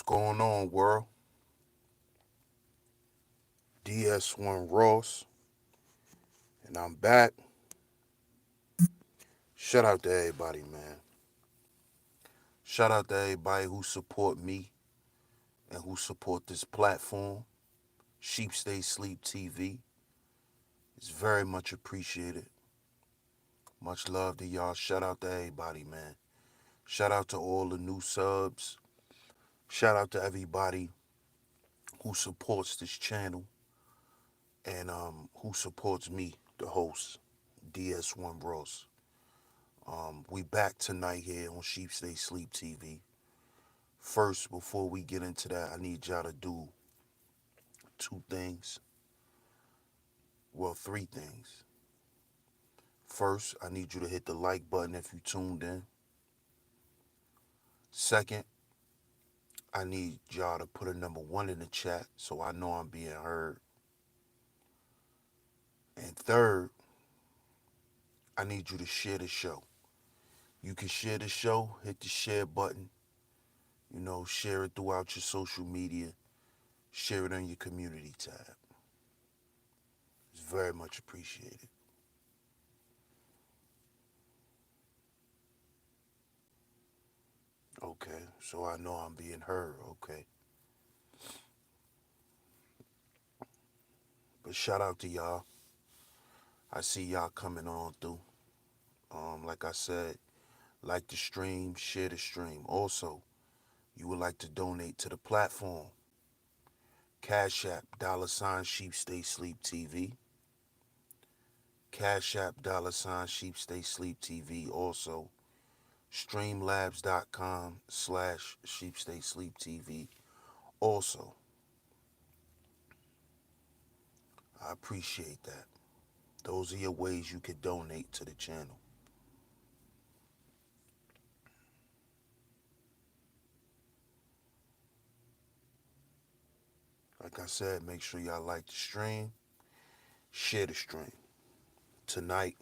What's going on, world? DS1 Ross, and I'm back. Shout out to everybody, man. Shout out to everybody who support me and who support this platform, Sheep Stay Sleep TV. It's very much appreciated. Much love to y'all. Shout out to everybody, man. Shout out to all the new subs. Shout out to everybody who supports this channel and who supports me, the host, DS1 Ross. We back tonight here on Sheep Stay Sleep TV. First, before we get into that, I need y'all to do two things. Well, three things. First, I need you to hit the like button if you tuned in. Second, I need y'all to put a number 1 in the chat so I know I'm being heard. And third, I need you to share the show. You can share the show, hit the share button. Share it throughout your social media. Share it on your community tab. It's very much appreciated. Okay, so I know I'm being heard. Okay. But shout out to y'all. I see y'all coming on through. Like I said, like the stream, share the stream. Also, you would like to donate to the platform. Cash App, $, Stay Sleep TV. Cash App, $, Stay Sleep TV. Also, streamlabs.com/Stay Sleep TV. Also, I appreciate that. Those are your ways you could donate to the channel. Like I said, make sure y'all like the stream, share the stream. Tonight,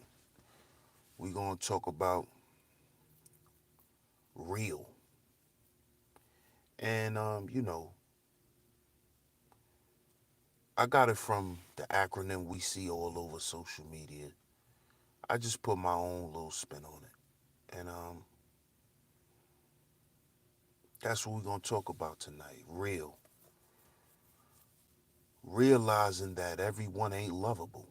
we're going to talk about real. And, I got it from the acronym we see all over social media. I just put my own little spin on it. And that's what we're going to talk about tonight. Real. Realizing that everyone ain't lovable.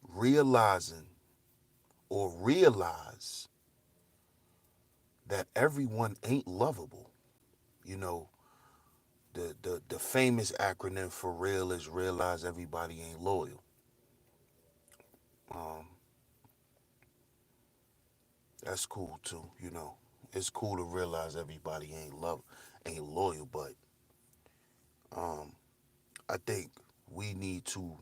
Realizing or realize that everyone ain't lovable. You know, the famous acronym for real is realize everybody ain't loyal. Um, that's cool too. It's cool to realize everybody ain't loyal, but um, I think we need to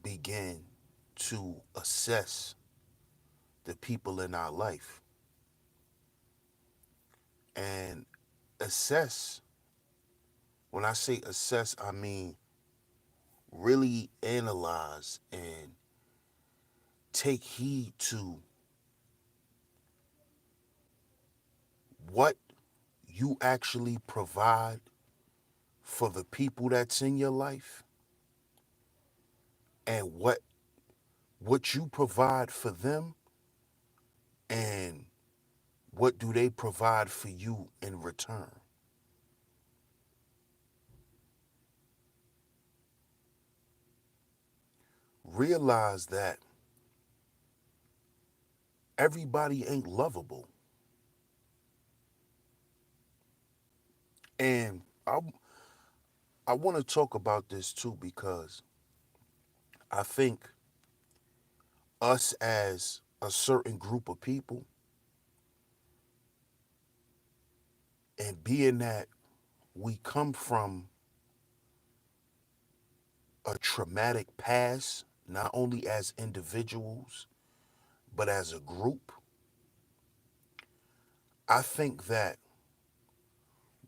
begin to assess the people in our life and assess. When I say assess, I mean really analyze and take heed to what you actually provide for the people that's in your life and what you provide for them and what do they provide for you in return. Realize that everybody ain't lovable. And I want to talk about this too because I think us as a certain group of people, and being that we come from a traumatic past, not only as individuals, but as a group, I think that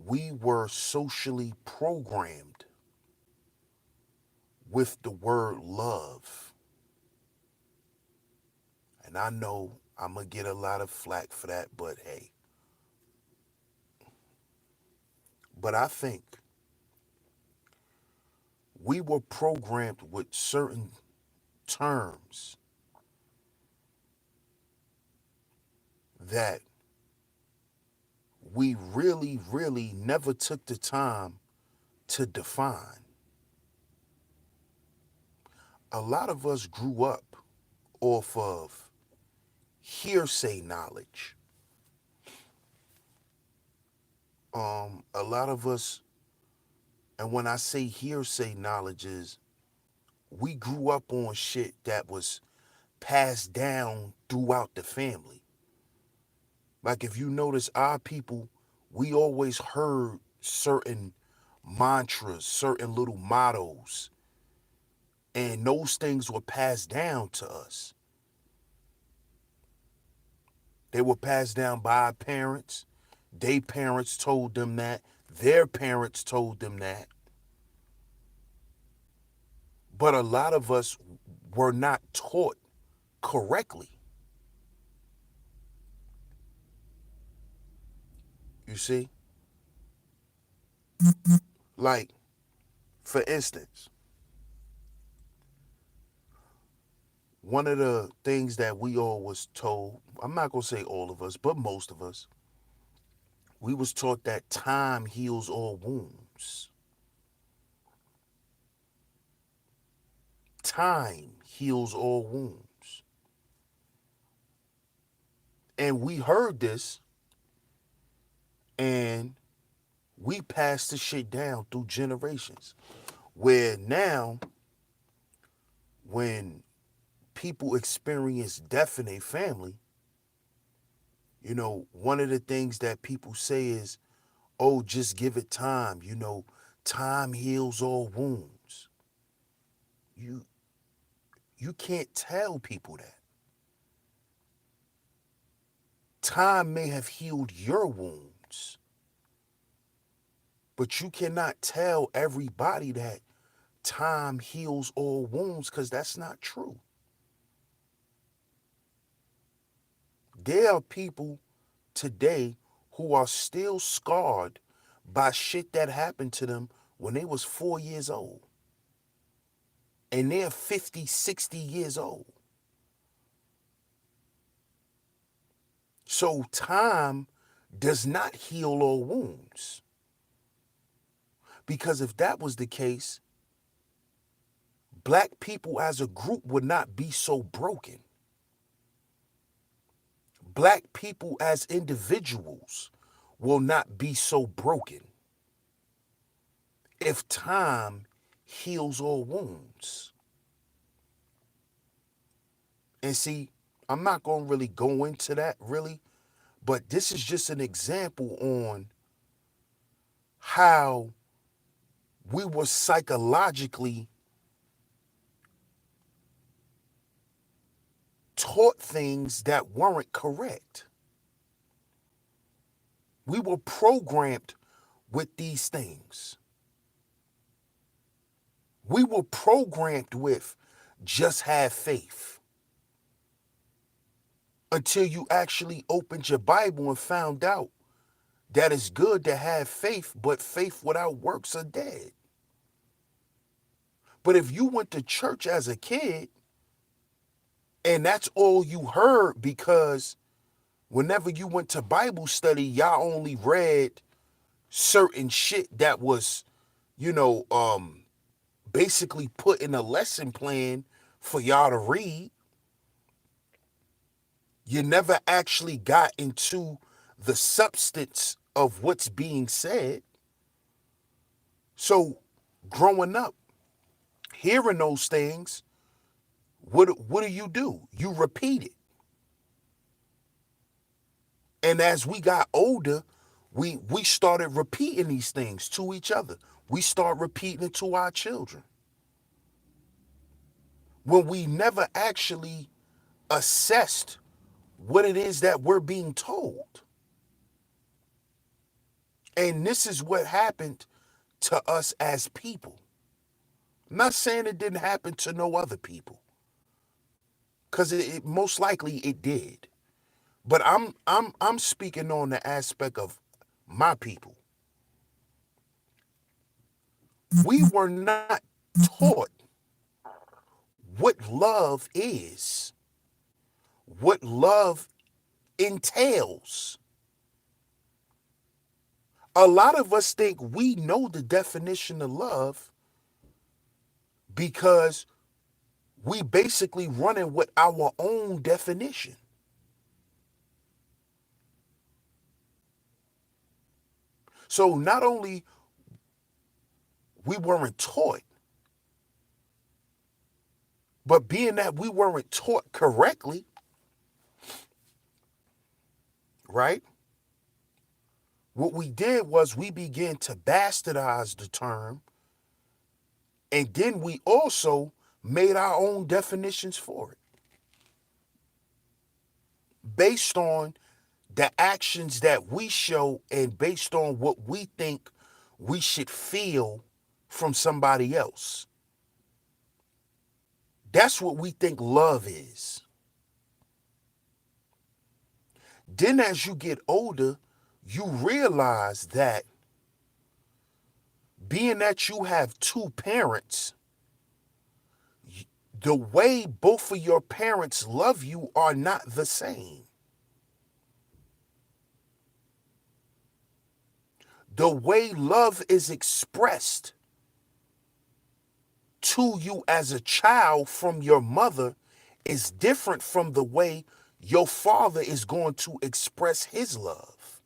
we were socially programmed with the word love. And I know I'm going to get a lot of flack for that, but hey. But I think we were programmed with certain terms that we really, really never took the time to define. A lot of us grew up off of hearsay knowledge. A lot of us, and when I say hearsay knowledge, is we grew up on shit that was passed down throughout the family. Like if you notice our people, we always heard certain mantras, certain little mottos, and those things were passed down to us. They were passed down by our parents. Their parents told them that. Their parents told them that. But a lot of us were not taught correctly. You see? Like, for instance, one of the things that we all was told, I'm not going to say all of us, but most of us, we was taught that time heals all wounds. Time heals all wounds. And we heard this and we passed the shit down through generations. Where now, when people experience death in their family, you know, one of the things that people say is, oh, just give it time. You know, time heals all wounds. You you can't tell people that. Time may have healed your wounds, but you cannot tell everybody that time heals all wounds because that's not true. There are people today who are still scarred by shit that happened to them when they was 4 years old. And they're 50, 60 years old. So time does not heal all wounds. Because if that was the case, black people as a group would not be so broken. Black people as individuals will not be so broken if time heals all wounds. And see, I'm not going to really go into that really, but this is just an example on how we were psychologically taught things that weren't correct. We were programmed with these things. We were programmed with just have faith until you actually opened your Bible and found out that it's good to have faith, but faith without works are dead. But if you went to church as a kid and that's all you heard because whenever you went to Bible study, y'all only read certain shit that was, you know, basically put in a lesson plan for y'all to read. You never actually got into the substance of what's being said. So growing up, hearing those things, what do? You repeat it. And as we got older, we started repeating these things to each other. We start repeating it to our children. When we never actually assessed what it is that we're being told. And this is what happened to us as people. I'm not saying it didn't happen to no other people, because it most likely it did. But I'm speaking on the aspect of my people. We were not taught what love is, what love entails. A lot of us think we know the definition of love because we basically running with our own definition. So not only we weren't taught, but being that we weren't taught correctly, right? What we did was we began to bastardize the term, and then we also made our own definitions for it based on the actions that we show and based on what we think we should feel from somebody else. That's what we think love is. Then as you get older, you realize that being that you have two parents, the way both of your parents love you are not the same. The way love is expressed to you as a child from your mother is different from the way your father is going to express his love.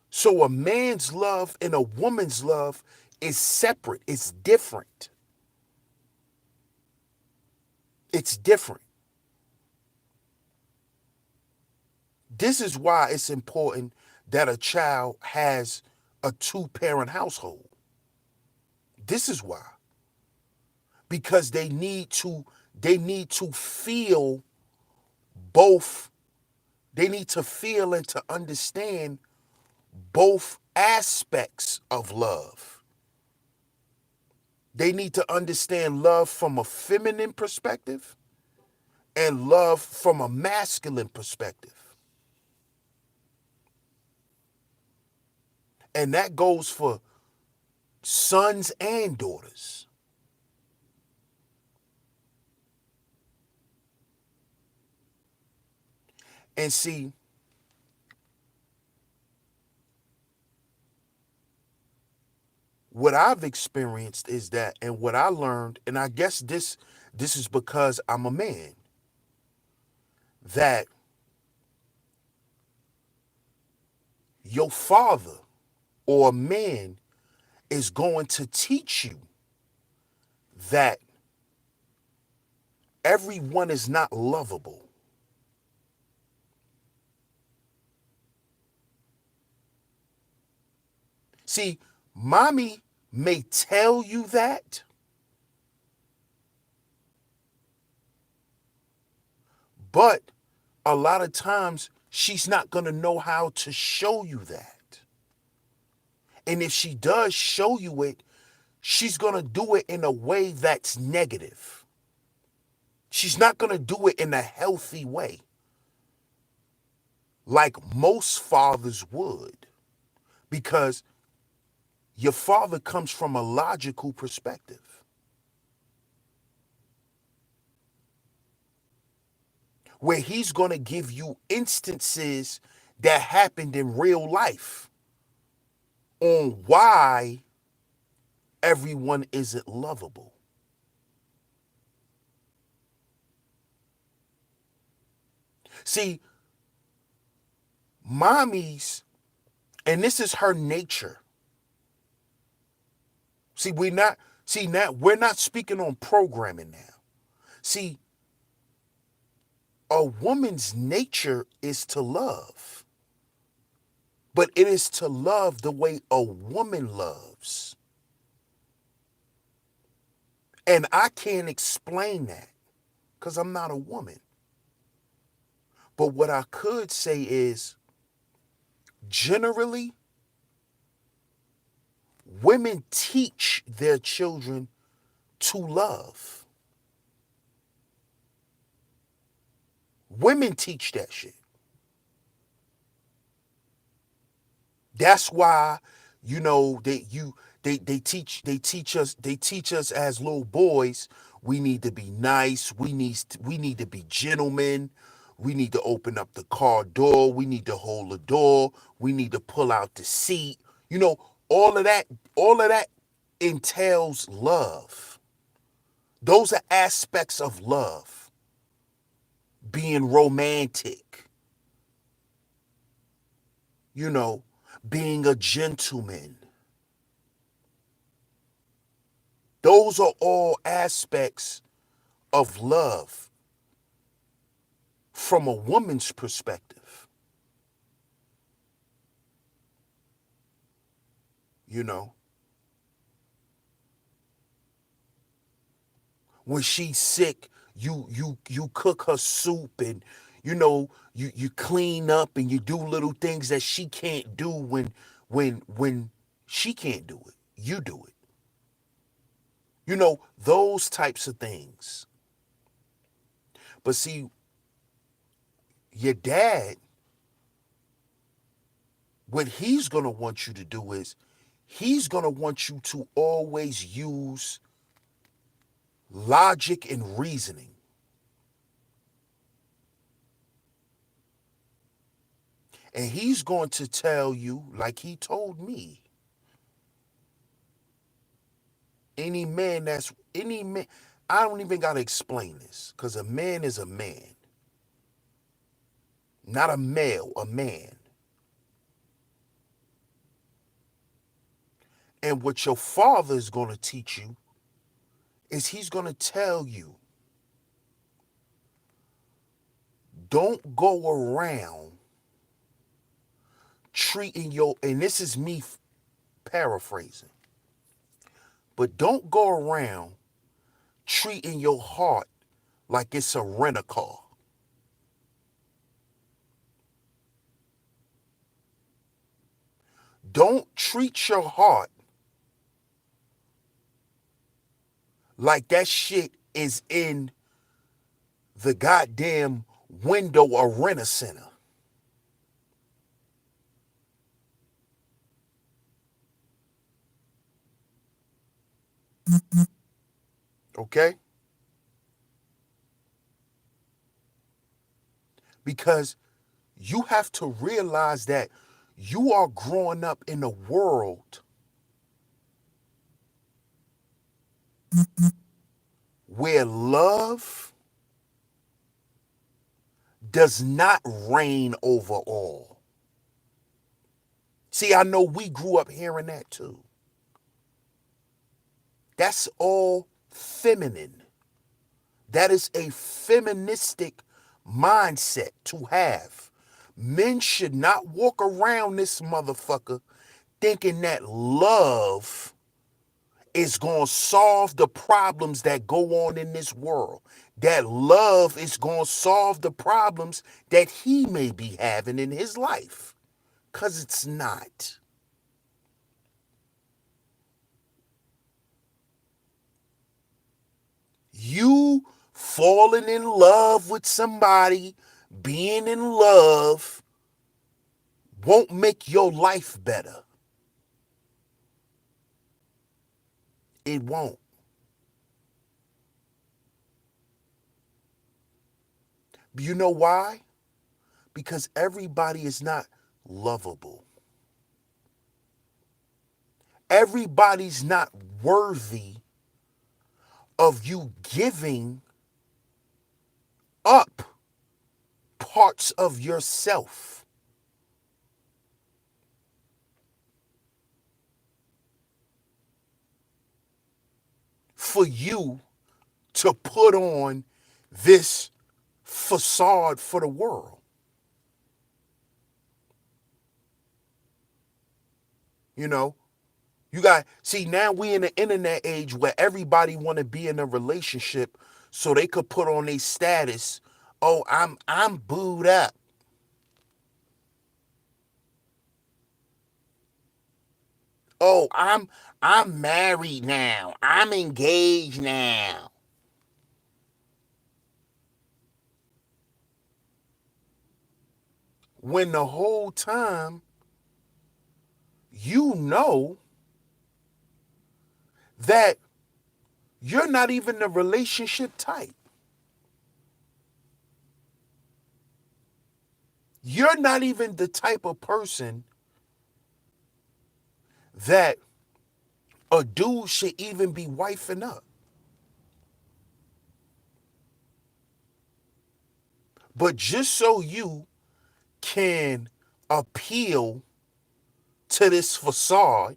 So a man's love and a woman's love is separate. It's different. It's different. This is why it's important that a child has a two-parent household. This is why. Because they need to feel both. They need to feel and to understand both aspects of love. They need to understand love from a feminine perspective and love from a masculine perspective. And that goes for sons and daughters. And see, what I've experienced is that, and what I learned, and I guess this is because I'm a man, that your father or a man is going to teach you that everyone is not lovable. See, mommy may tell you that, but a lot of times she's not going to know how to show you that. And if she does show you it, she's going to do it in a way that's negative. She's not going to do it in a healthy way, like most fathers would, because your father comes from a logical perspective, where he's going to give you instances that happened in real life on why everyone isn't lovable. See, mommies, and this is her nature. See, now we're not speaking on programming now. See, a woman's nature is to love, but it is to love the way a woman loves. And I can't explain that because I'm not a woman. But what I could say is, generally, women teach their children to love. Women teach that shit. That's why, you know, they teach us as little boys, we need to be nice, we need to be gentlemen, we need to open up the car door, we need to hold the door, we need to pull out the seat. You know, all of that, all of that entails love. Those are aspects of love. Being romantic, you know, being a gentleman. Those are all aspects of love from a woman's perspective. You know, when she's sick, you cook her soup, and you know, you clean up and you do little things that she can't do when she can't do it. You do it. You know, those types of things. But see, your dad, what he's going to want you to do is he's going to want you to always use logic and reasoning. And he's going to tell you, like he told me, any man, I don't even got to explain this, because a man is a man, not a male, a man. And what your father is going to teach you is he's going to tell you, don't go around treating your, and this is me paraphrasing, but don't go around treating your heart like it's a rent-a-car. Don't treat your heart like that shit is in the goddamn window of Rent-A-Center. Okay? Because you have to realize that you are growing up in a world where love does not reign over all. See, I know we grew up hearing that too. That's all feminine. That is a feministic mindset to have. Men should not walk around this motherfucker thinking that love is going to solve the problems that go on in this world. That love is going to solve the problems that he may be having in his life. Because it's not. You falling in love with somebody, being in love, won't make your life better. It won't. You know why? Because everybody is not lovable. Everybody's not worthy of you giving up parts of yourself for you to put on this facade for the world. You know, you got, see, now we in the internet age where everybody want to be in a relationship so they could put on a status, oh, I'm booed up. Oh, I'm married now. I'm engaged now. When the whole time you know that you're not even the relationship type. You're not even the type of person that a dude should even be wifing up. But just so you can appeal to this facade,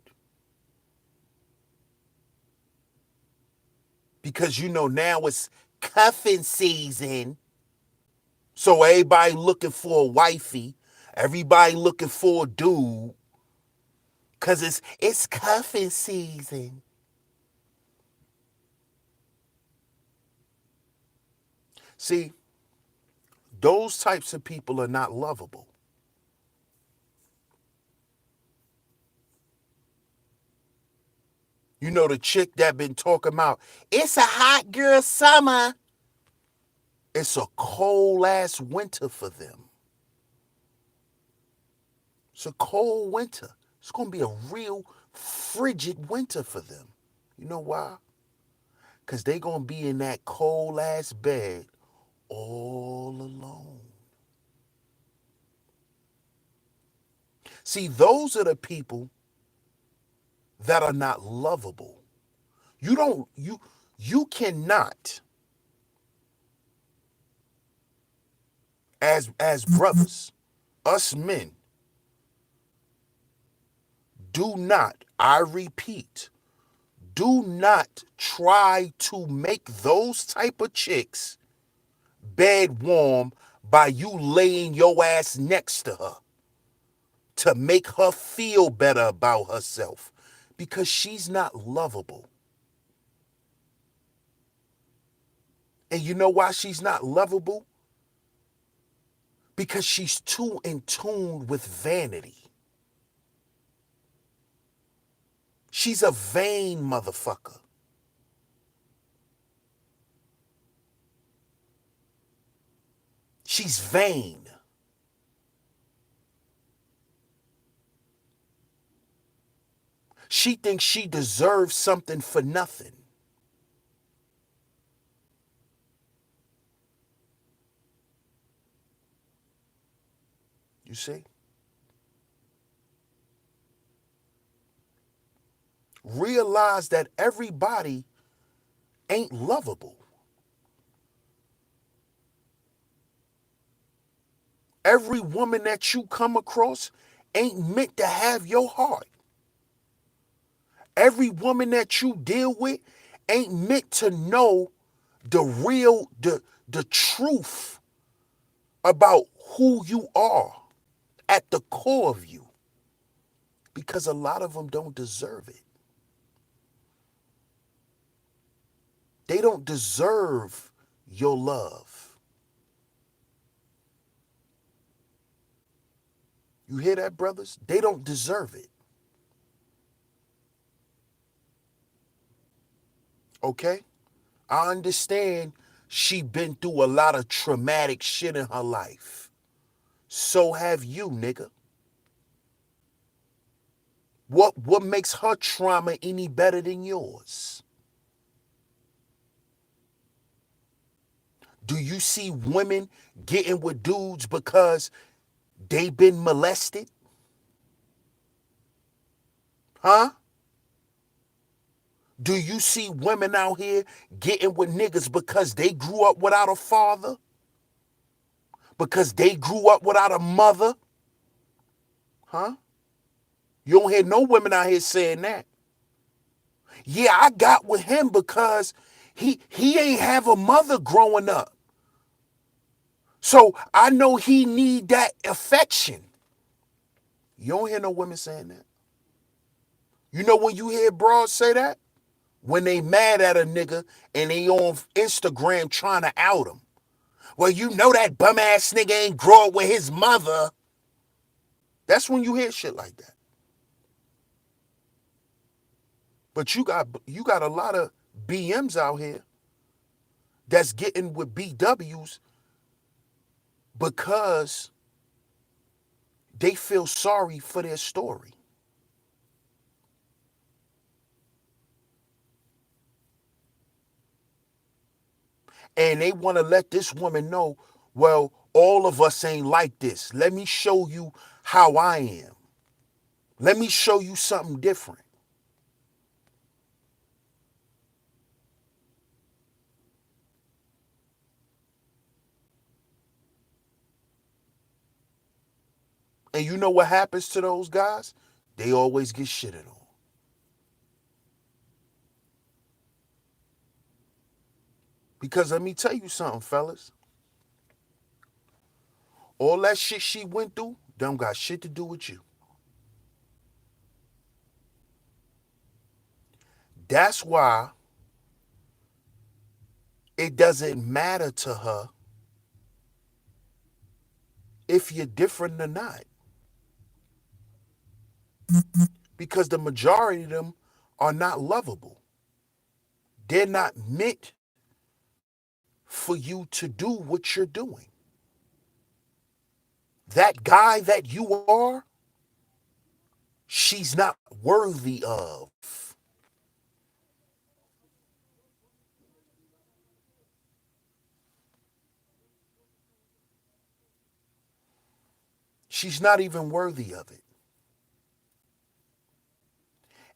because you know now it's cuffing season. So everybody looking for a wifey, everybody looking for a dude, cause it's cuffing season. See, those types of people are not lovable. You know the chick that been talking about, it's a hot girl summer. It's a cold ass winter for them. It's a cold winter. It's gonna be a real frigid winter for them. You know why? Because they gonna be in that cold ass bed all alone. See, those are the people that are not lovable. You cannot, as brothers, us men, do not, I repeat, do not try to make those type of chicks bed warm by you laying your ass next to her to make her feel better about herself, because she's not lovable. And you know why she's not lovable? Because she's too in tune with vanity. She's a vain motherfucker. She's vain. She thinks she deserves something for nothing. You see? Realize that everybody ain't lovable. Every woman that you come across ain't meant to have your heart. Every woman that you deal with ain't meant to know the truth about who you are at the core of you, because a lot of them don't deserve it. They don't deserve your love. You hear that, brothers? They don't deserve it. Okay? I understand she been through a lot of traumatic shit in her life. So have you, nigga. What makes her trauma any better than yours? Do you see women getting with dudes because they been molested? Huh? Do you see women out here getting with niggas because they grew up without a father? Because they grew up without a mother? Huh? You don't hear no women out here saying that. Yeah, I got with him because he ain't have a mother growing up. So I know he need that affection. You don't hear no women saying that. You know when you hear broads say that? When they mad at a nigga and they on Instagram trying to out him. Well, you know that bum ass nigga ain't grow up with his mother. That's when you hear shit like that. But you got a lot of BMs out here that's getting with BWs because they feel sorry for their story. And they want to let this woman know, well, all of us ain't like this. Let me show you how I am. Let me show you something different. And you know what happens to those guys? They always get shitted on. Because let me tell you something, fellas. All that shit she went through don't got shit to do with you. That's why it doesn't matter to her if you're different or not. Because the majority of them are not lovable. They're not meant for you to do what you're doing. That guy that you are, she's not worthy of. She's not even worthy of it.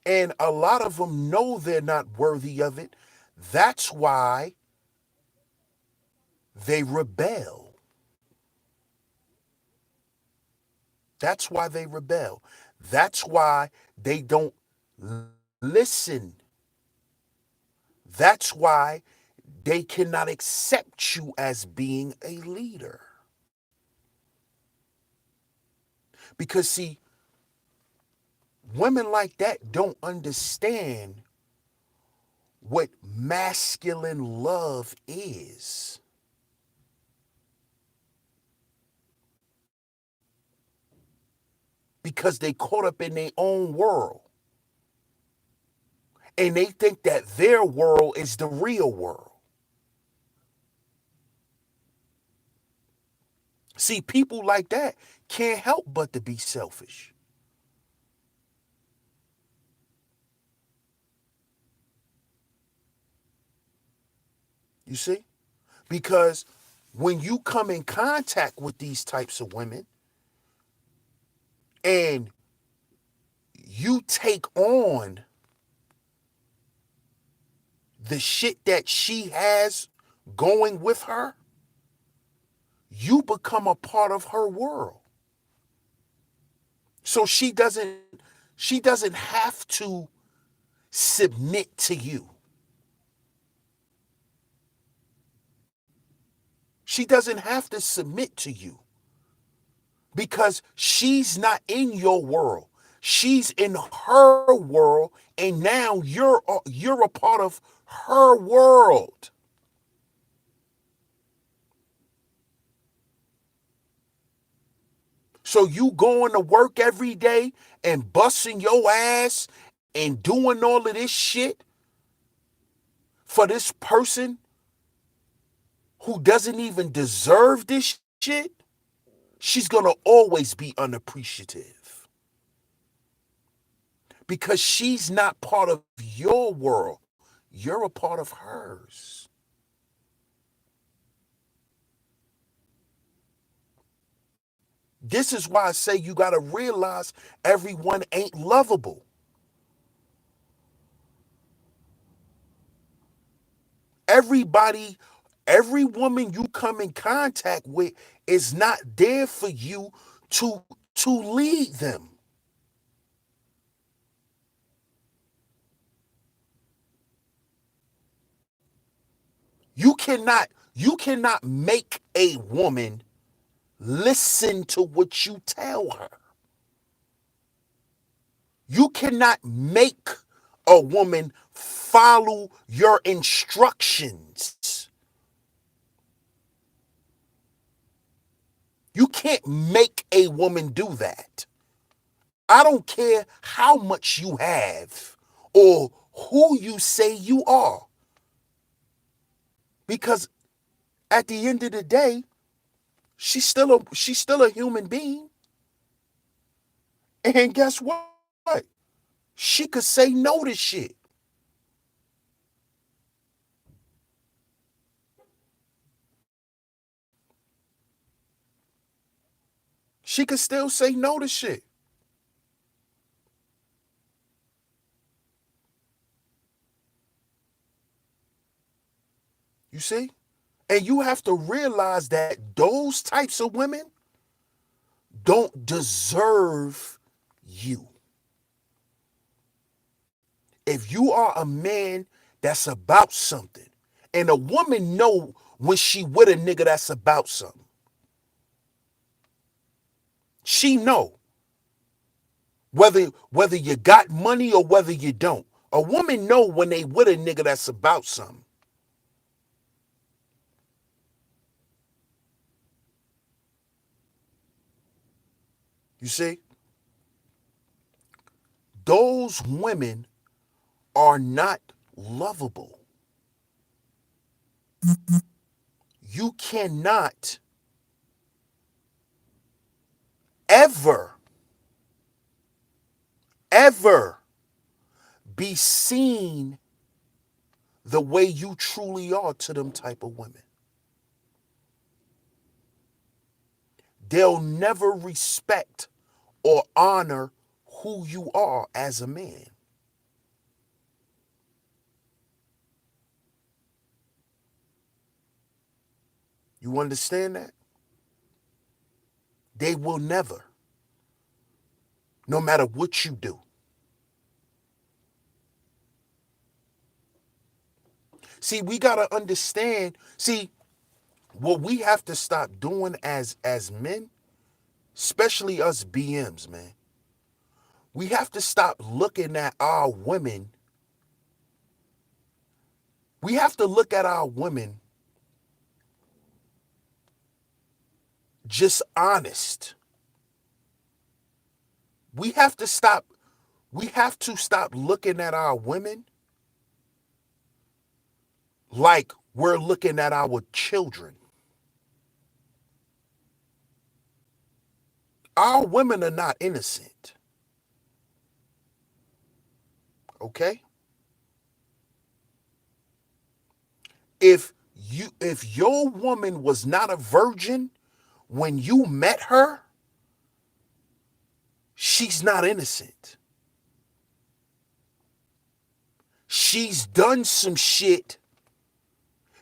And a lot of them know they're not worthy of it. That's why they rebel. That's why they rebel. That's why they don't listen. That's why they cannot accept you as being a leader. Because, see, women like that don't understand what masculine love is. Because they caught up in their own world. And they think that their world is the real world. See, people like that can't help but to be selfish. You see? Because when you come in contact with these types of women and you take on the shit that she has going with her, you become a part of her world. So she doesn't have to submit to you. She doesn't have to submit to you because she's not in your world. She's in her world, and now you're a part of her world. So you going to work every day and busting your ass and doing all of this shit for this person who doesn't even deserve this shit? She's going to always be unappreciative because she's not part of your world. You're a part of hers. This is why I say you got to realize everyone ain't lovable. Everybody, every woman you come in contact with is not there for you to lead them. You cannot make a woman listen to what you tell her. You cannot make a woman follow your instructions. You can't make a woman do that. I don't care how much you have or who you say you are. Because at the end of the day, she's still a human being. And guess what? She could say no to shit. She could still say no to shit. You see? And you have to realize that those types of women don't deserve you. If you are a man that's about something, and a woman know when she with a nigga that's about something. She know whether you got money or whether you don't. A woman know when they with a nigga that's about something. You see? Those women are not lovable. You cannot ever, ever be seen the way you truly are to them type of women. They'll never respect or honor who you are as a man. You understand that? They will never, no matter what you do. See, we gotta understand. See, what we have to stop doing as men, especially us BMs, man. We have to stop looking at our women. We have to look at our women just honest. We have to stop. We have to stop looking at our women like we're looking at our children. Our women are not innocent. Okay? If your woman was not a virgin when you met her, she's not innocent. She's done some shit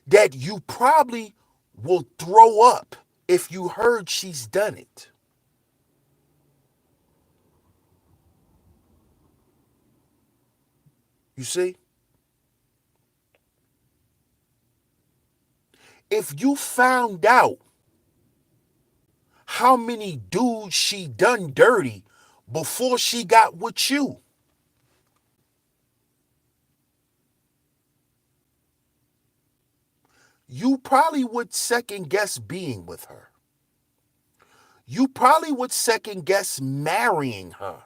that you probably will throw up if you heard she's done it. You see? If you found out how many dudes she done dirty before she got with you probably would second guess being with her. You probably would second guess marrying her.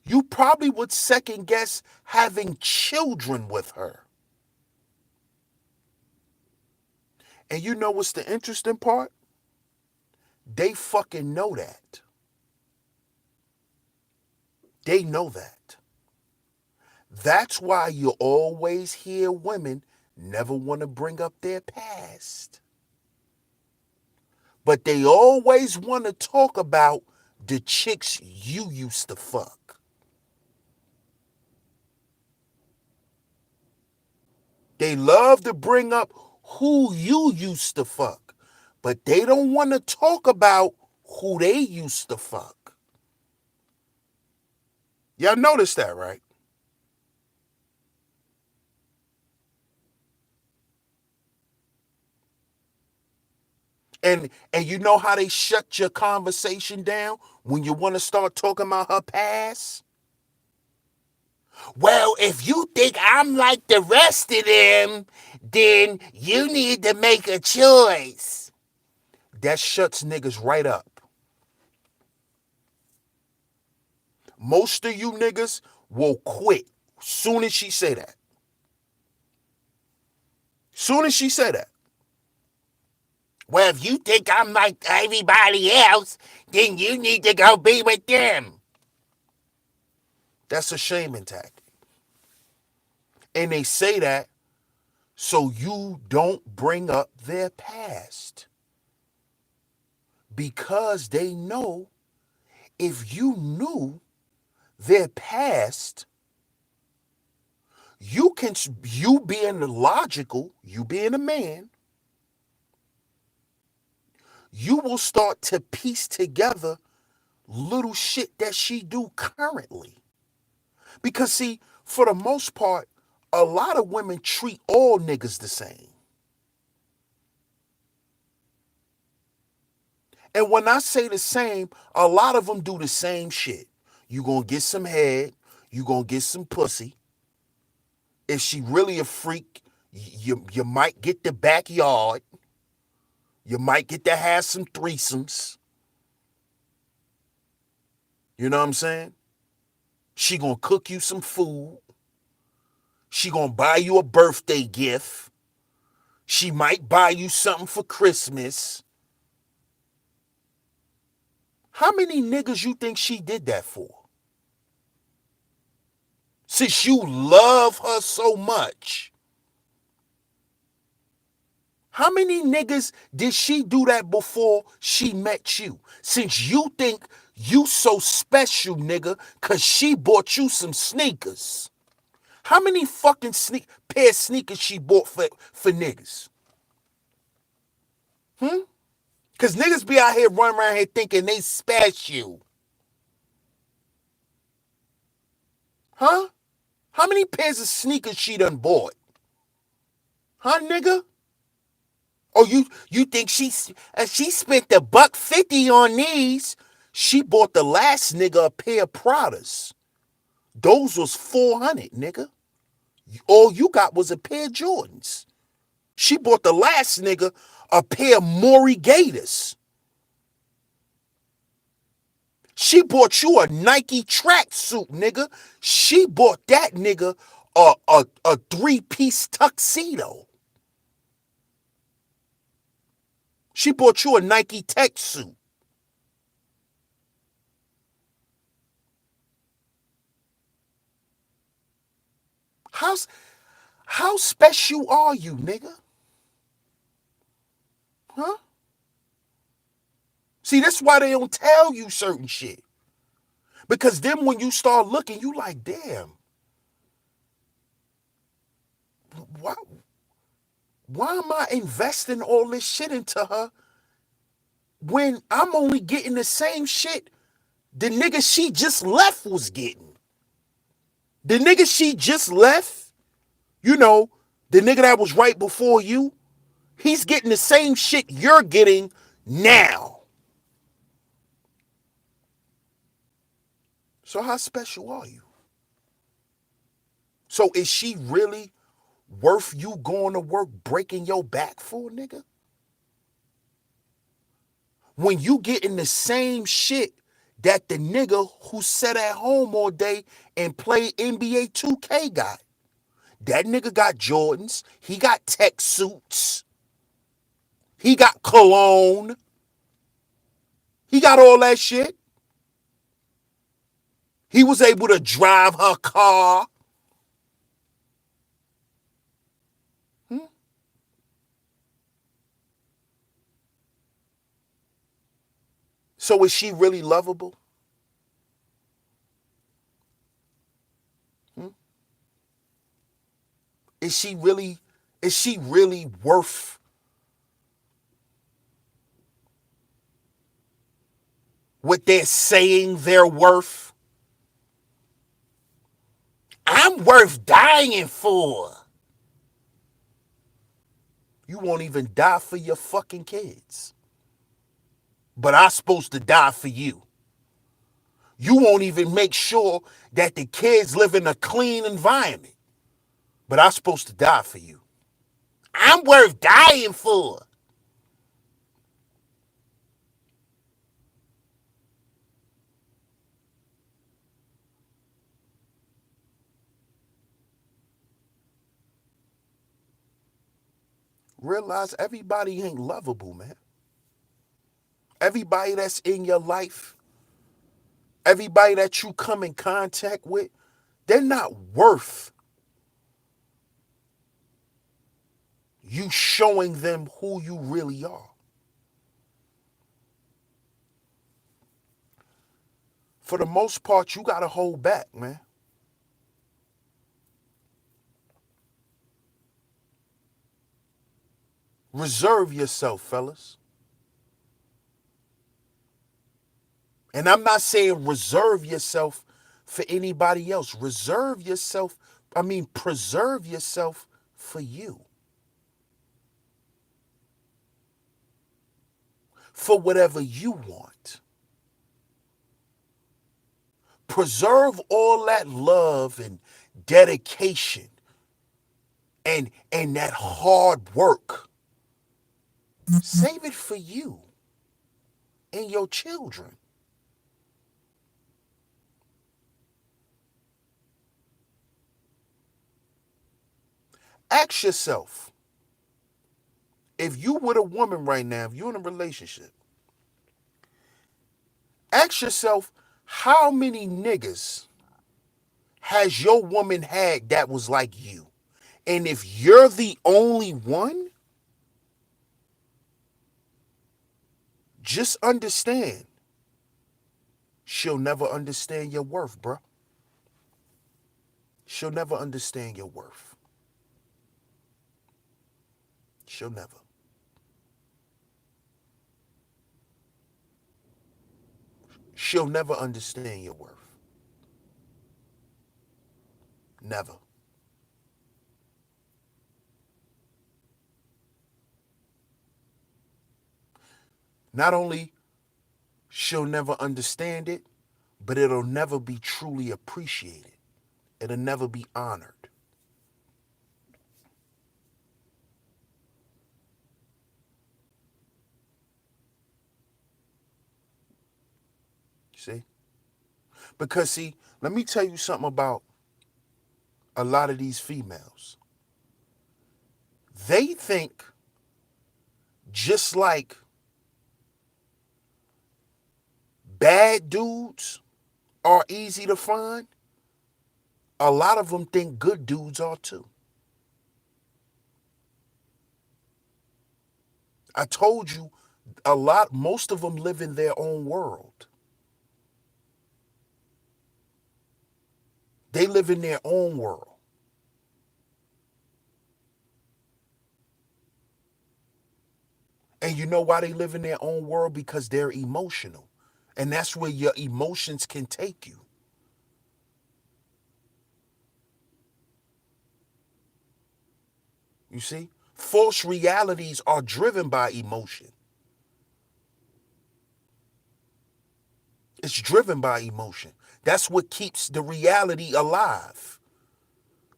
You probably would second guess having children with her. And you know what's the interesting part? They fucking know that. They know that. That's why you always hear women never want to bring up their past. But they always want to talk about the chicks you used to fuck. They love to bring up who you used to fuck, but they don't want to talk about who they used to fuck. Y'all notice that, right? And you know how they shut your conversation down when you want to start talking about her past? Well, if you think I'm like the rest of them, then you need to make a choice. That shuts niggas right up. Most of you niggas will quit soon as she say that. Soon as she say that. Well, if you think I'm like everybody else, then you need to go be with them. That's a shaming tactic. And they say that so you don't bring up their past. because they know if you knew their past, you being the logical, you being a man, you will start to piece together little shit that she do currently. Because see, for the most part, a lot of women treat all niggas the same. And when I say the same, a lot of them do the same shit. You gonna get some head, you gonna get some pussy. If she really a freak, you might get the backyard. You might get to have some threesomes. You know what I'm saying? She gonna cook you some food. She gonna buy you a birthday gift. She might buy you something for Christmas. How many niggas you think she did that for? Since you love her so much. How many niggas did she do that before she met you? Since you think you so special, nigga, cause she bought you some sneakers. How many fucking pair of sneakers she bought for niggas? Cause niggas be out here running around here thinking they special. Huh? How many pairs of sneakers she done bought? Huh, nigga? Oh, you think she spent $150 on these? She bought the last nigga a pair of Pradas. Those was $400, nigga. All you got was a pair of Jordans. She bought the last nigga a pair of Maury Gators. She bought you a Nike tracksuit, nigga. She bought that nigga a three-piece tuxedo. She bought you a Nike tech suit. How special are you, nigga? Huh? See, that's why they don't tell you certain shit. Because then when you start looking, you like, damn. Why am I investing all this shit into her when I'm only getting the same shit the nigga she just left was getting? The nigga she just left, you know, the nigga that was right before you, he's getting the same shit you're getting now. So how special are you? So is she really worth you going to work breaking your back for, nigga? When you getting the same shit that the nigga who sat at home all day and played NBA 2K got. That nigga got Jordans. He got tech suits. He got cologne. He got all that shit. He was able to drive her car. So is she really lovable? Is she really worth what they're saying they're worth? I'm worth dying for. You won't even die for your fucking kids. But I'm supposed to die for you. You won't even make sure that the kids live in a clean environment. But I'm supposed to die for you. I'm worth dying for. Realize everybody ain't lovable, man. Everybody that's in your life, everybody that you come in contact with, they're not worth you showing them who you really are. For the most part, you got to hold back, man. Reserve yourself, fellas. And I'm not saying reserve yourself for anybody else. Reserve yourself, preserve yourself for you. For whatever you want. Preserve all that love and dedication and that hard work. Save it for you and your children. Ask yourself, if you with a woman right now, if you're in a relationship, ask yourself, how many niggas has your woman had that was like you? And if you're the only one, just understand, she'll never understand your worth, bruh. She'll never understand your worth. She'll never. She'll never understand your worth. Never. Not only she'll never understand it, but it'll never be truly appreciated. It'll never be honored. See? Because, see, let me tell you something about a lot of these females. They think just like bad dudes are easy to find, a lot of them think good dudes are too. I told you, most of them live in their own world. They live in their own world. And you know why they live in their own world? Because they're emotional. And that's where your emotions can take you. You see? False realities are driven by emotion. It's driven by emotion. That's what keeps the reality alive.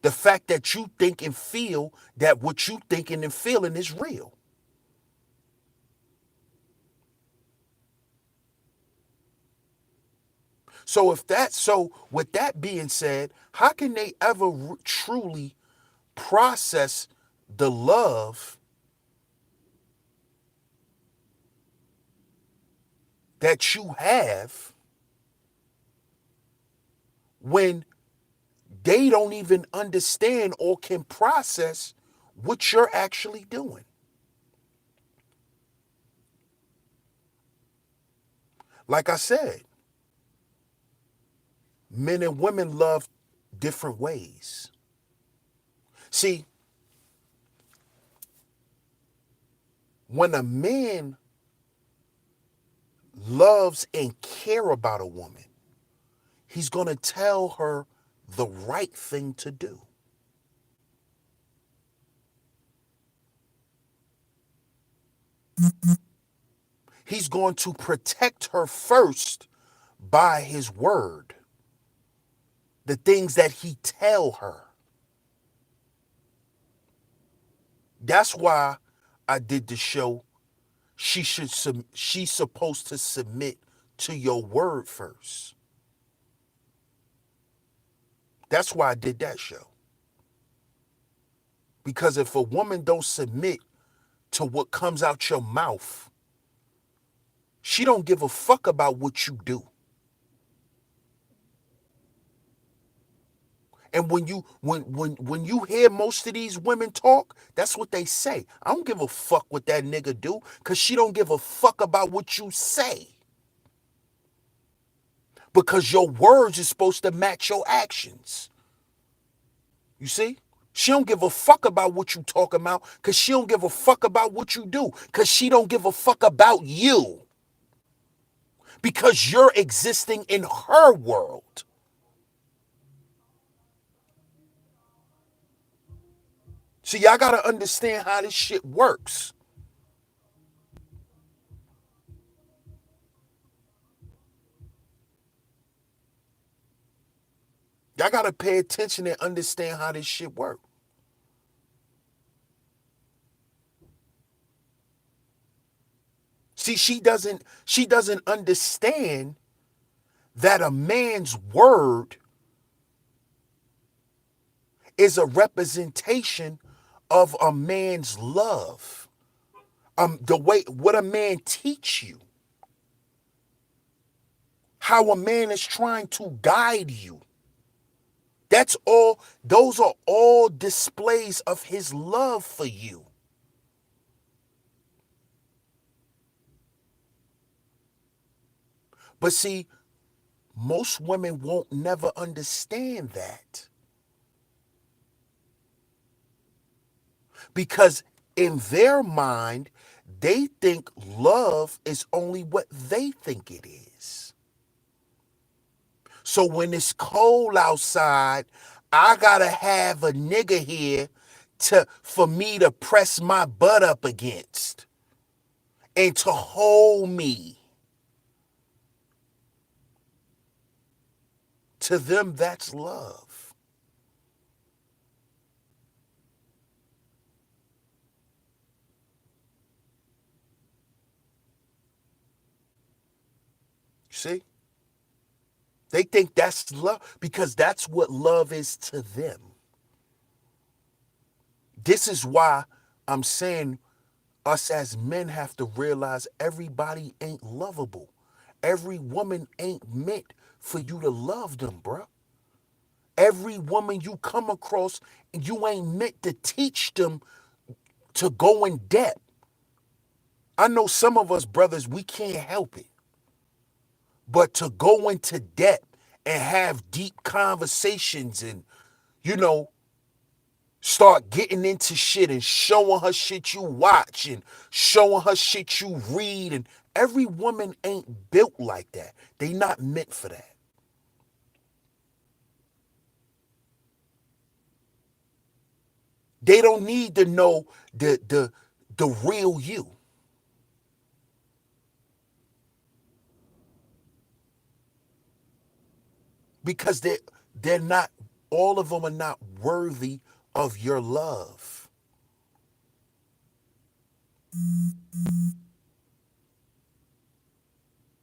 The fact that you think and feel that what you thinking and feeling is real. So with that being said, how can they ever truly process the love that you have when they don't even understand or can process what you're actually doing? Like I said, men and women love different ways. See, when a man loves and care about a woman, he's going to tell her the right thing to do. He's going to protect her first by his word, the things that he tell her. That's why I did the show. She's supposed to submit to your word first. That's why I did that show. Because if a woman don't submit to what comes out your mouth, she don't give a fuck about what you do. And when you hear most of these women talk, that's what they say. I don't give a fuck what that nigga do, because she don't give a fuck about what you say. because your words is supposed to match your actions. You see? She don't give a fuck about what you talking about because she don't give a fuck about what you do because she don't give a fuck about you because you're existing in her world. See, y'all got to understand how this shit works. Y'all got to pay attention and understand how this shit works. See, she doesn't understand that a man's word is a representation of a man's love. The way what a man teach you, how a man is trying to guide you. That's all, those are all displays of his love for you. But see, most women won't never understand that. Because in their mind, they think love is only what they think it is. So when it's cold outside, I gotta have a nigga here for me to press my butt up against and to hold me. To them, that's love. See? They think that's love because that's what love is to them. This is why I'm saying us as men have to realize everybody ain't lovable. Every woman ain't meant for you to love them, bruh. Every woman you come across, you ain't meant to teach them to go in depth. I know some of us brothers, we can't help it. But to go into depth and have deep conversations and, you know, start getting into shit and showing her shit you watch and showing her shit you read, and every woman ain't built like that. They not meant for that. They don't need to know the real you. Because they're not, all of them are not worthy of your love.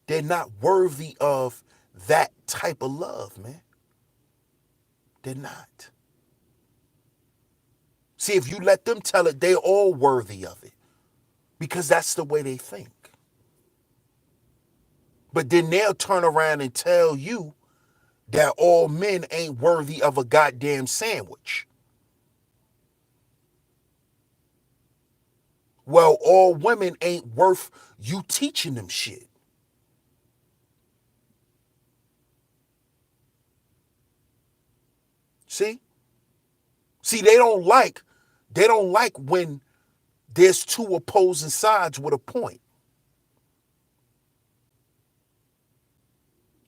They're not worthy of that type of love, man. They're not. See, if you let them tell it, they're all worthy of it because that's the way they think. But then they'll turn around and tell you that all men ain't worthy of a goddamn sandwich. Well, all women ain't worth you teaching them shit. See? See, they don't like when there's two opposing sides with a point.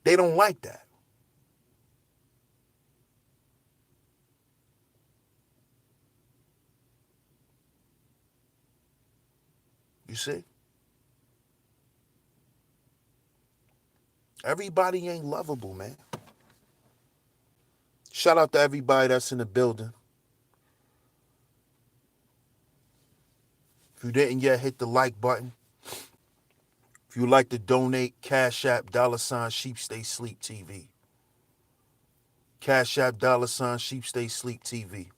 They don't like that. You see? Everybody ain't lovable, man. Shout out to everybody that's in the building. If you didn't yet, hit the like button. If you'd like to donate, Cash App $SheepStaySleepTV. Cash App $SheepStaySleepTV.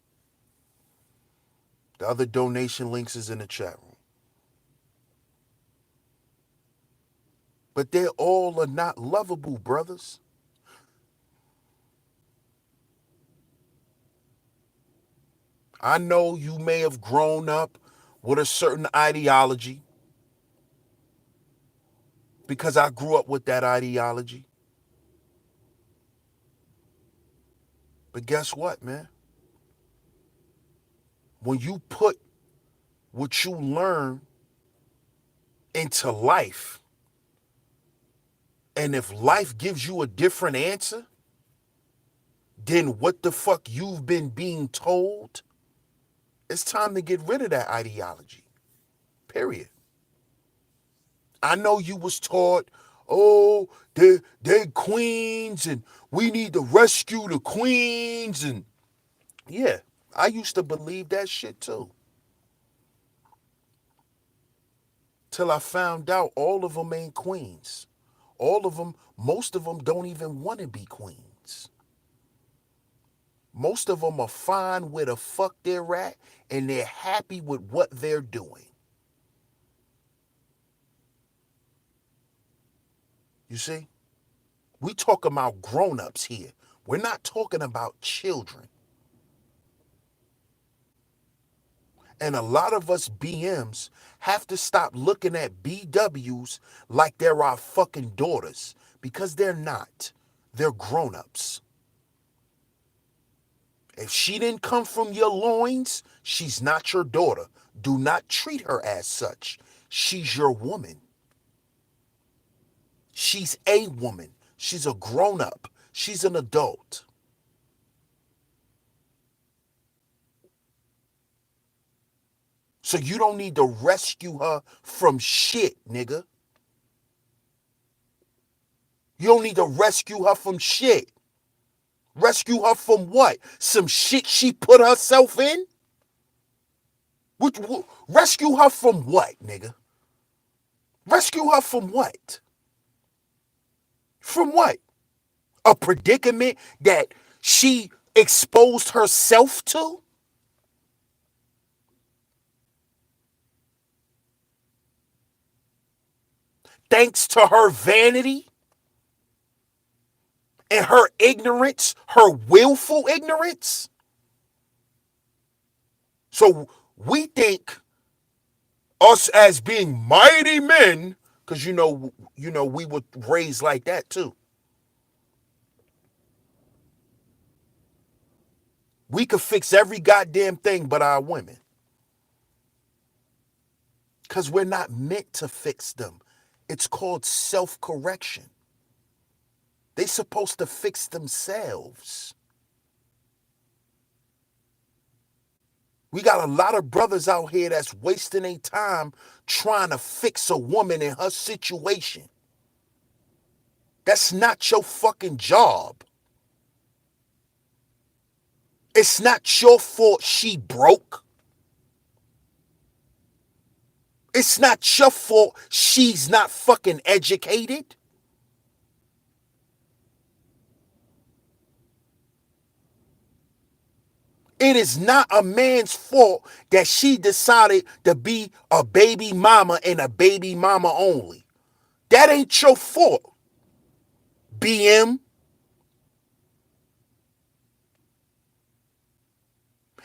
The other donation links is in the chat room. But they all are not lovable, brothers. I know you may have grown up with a certain ideology because I grew up with that ideology. But guess what, man? When you put what you learn into life, and if life gives you a different answer than what the fuck you've been being told, it's time to get rid of that ideology. Period. I know you was taught, oh, they queens and we need to rescue the queens. And yeah, I used to believe that shit too. Till I found out all of them ain't queens. All of them, most of them don't even want to be queens. Most of them are fine where the fuck they're at and they're happy with what they're doing. You see? We talk about grown-ups here. We're not talking about children. And a lot of us BMs have to stop looking at BWs like they're our fucking daughters, because they're not. They're grown-ups. If she didn't come from your loins, she's not your daughter. Do not treat her as such. She's your woman. She's a woman. She's a grown-up. She's an adult. So you don't need to rescue her from shit, nigga. You don't need to rescue her from shit. Rescue her from what? Some shit she put herself in? Rescue her from what, nigga? Rescue her from what? From what? A predicament that she exposed herself to? Thanks to her vanity and her ignorance, her willful ignorance? So we think us as being mighty men, because we were raised like that too. We could fix every goddamn thing but our women. Because we're not meant to fix them. It's called self-correction. They're supposed to fix themselves. We got a lot of brothers out here that's wasting their time trying to fix a woman in her situation. That's not your fucking job. It's not your fault she broke. It's not your fault she's not fucking educated. It is not a man's fault that she decided to be a baby mama and a baby mama only. That ain't your fault, BM.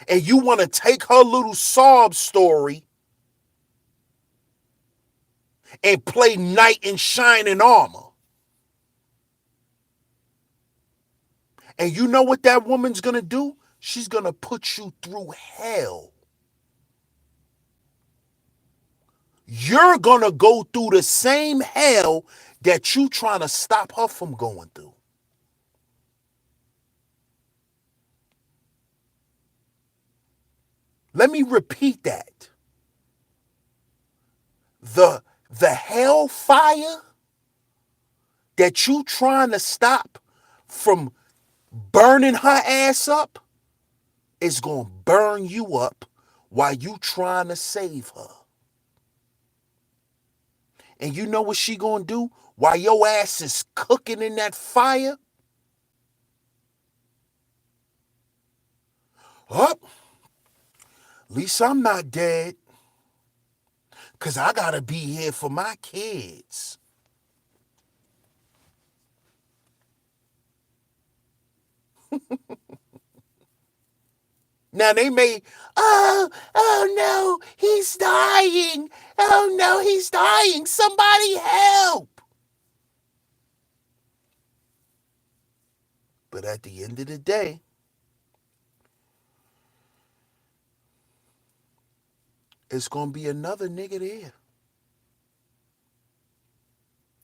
And you want to take her little sob story and play knight in shining armor. And you know what that woman's going to do? She's going to put you through hell. You're going to go through the same hell that you trying to stop her from going through. Let me repeat that. The hellfire that you trying to stop from burning her ass up is going to burn you up while you trying to save her. And you know what she going to do while your ass is cooking in that fire? Up. At least I'm not dead. Because I got to be here for my kids. Now they may, oh no, he's dying. Oh no, he's dying. Somebody help. But at the end of the day, it's going to be another nigga there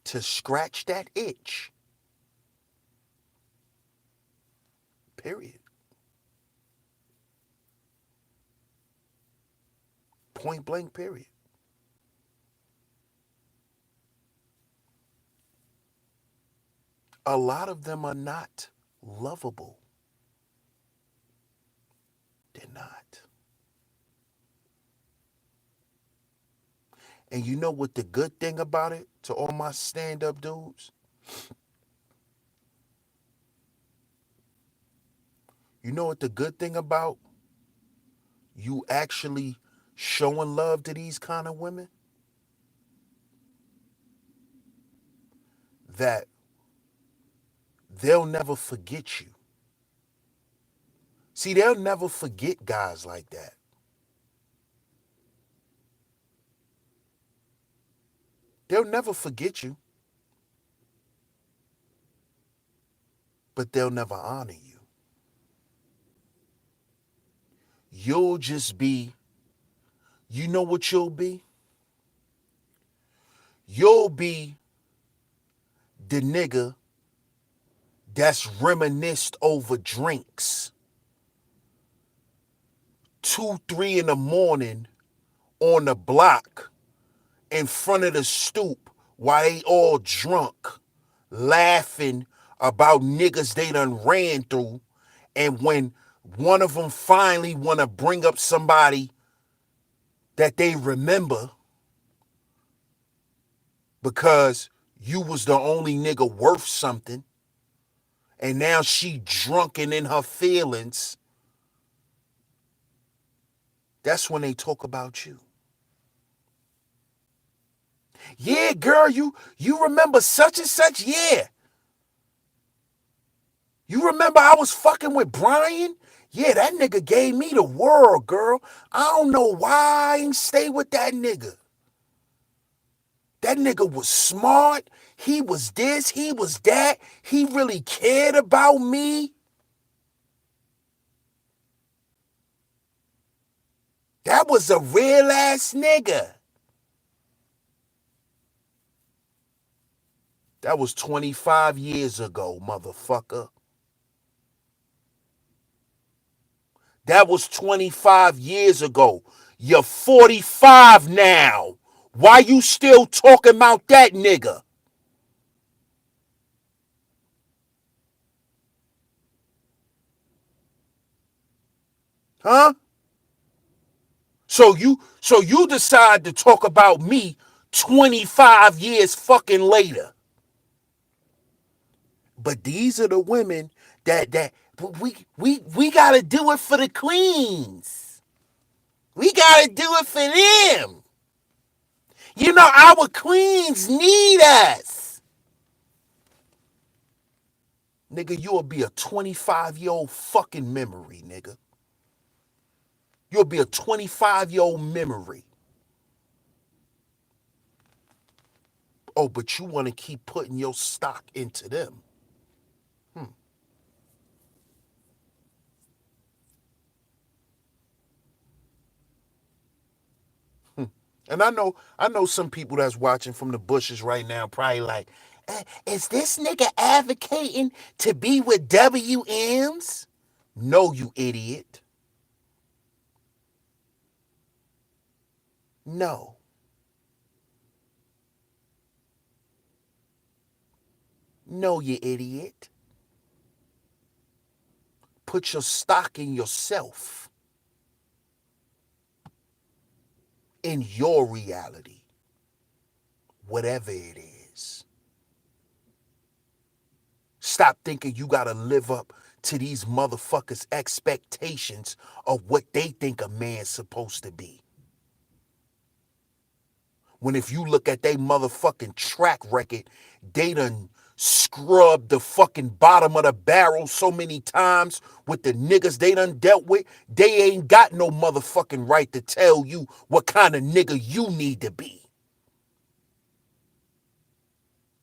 to scratch that itch. Period. Point blank, period. A lot of them are not lovable. They're not. And you know what the good thing about it to all my stand-up dudes? You know what the good thing about you actually showing love to these kind of women? That they'll never forget you. See, they'll never forget guys like that. They'll never forget you, but they'll never honor you. You'll just be, you know what you'll be? You'll be the nigga that's reminisced over drinks 2, 3 in the morning on the block in front of the stoop while they all drunk, laughing about niggas they done ran through. And when one of them finally want to bring up somebody that they remember because you was the only nigga worth something, and now she drunk and in her feelings, that's when they talk about you. Yeah, girl, you remember such and such? Yeah. You remember I was fucking with Brian? Yeah, that nigga gave me the world, girl. I don't know why I ain't stay with that nigga. That nigga was smart. He was this, he was that. He really cared about me. That was a real ass nigga. That was 25 years ago, motherfucker. That was 25 years ago. You're 45 now. Why you still talking about that nigga? Huh? So you decide to talk about me 25 years fucking later. But these are the women that we gotta do it for the queens. We gotta do it for them. You know, our queens need us. Nigga, you'll be a 25-year-old fucking memory, nigga. You'll be a 25-year-old memory. Oh, but you want to keep putting your stock into them. And I know some people that's watching from the bushes right now probably like, is this nigga advocating to be with WMs? No, you idiot. No. No, you idiot. Put your stock in yourself, in your reality, whatever it is. Stop thinking you gotta live up to these motherfuckers' expectations of what they think a man's supposed to be. When if you look at they motherfucking track record, they done scrubbed the fucking bottom of the barrel so many times with the niggas they done dealt with, they ain't got no motherfucking right to tell you what kind of nigga you need to be.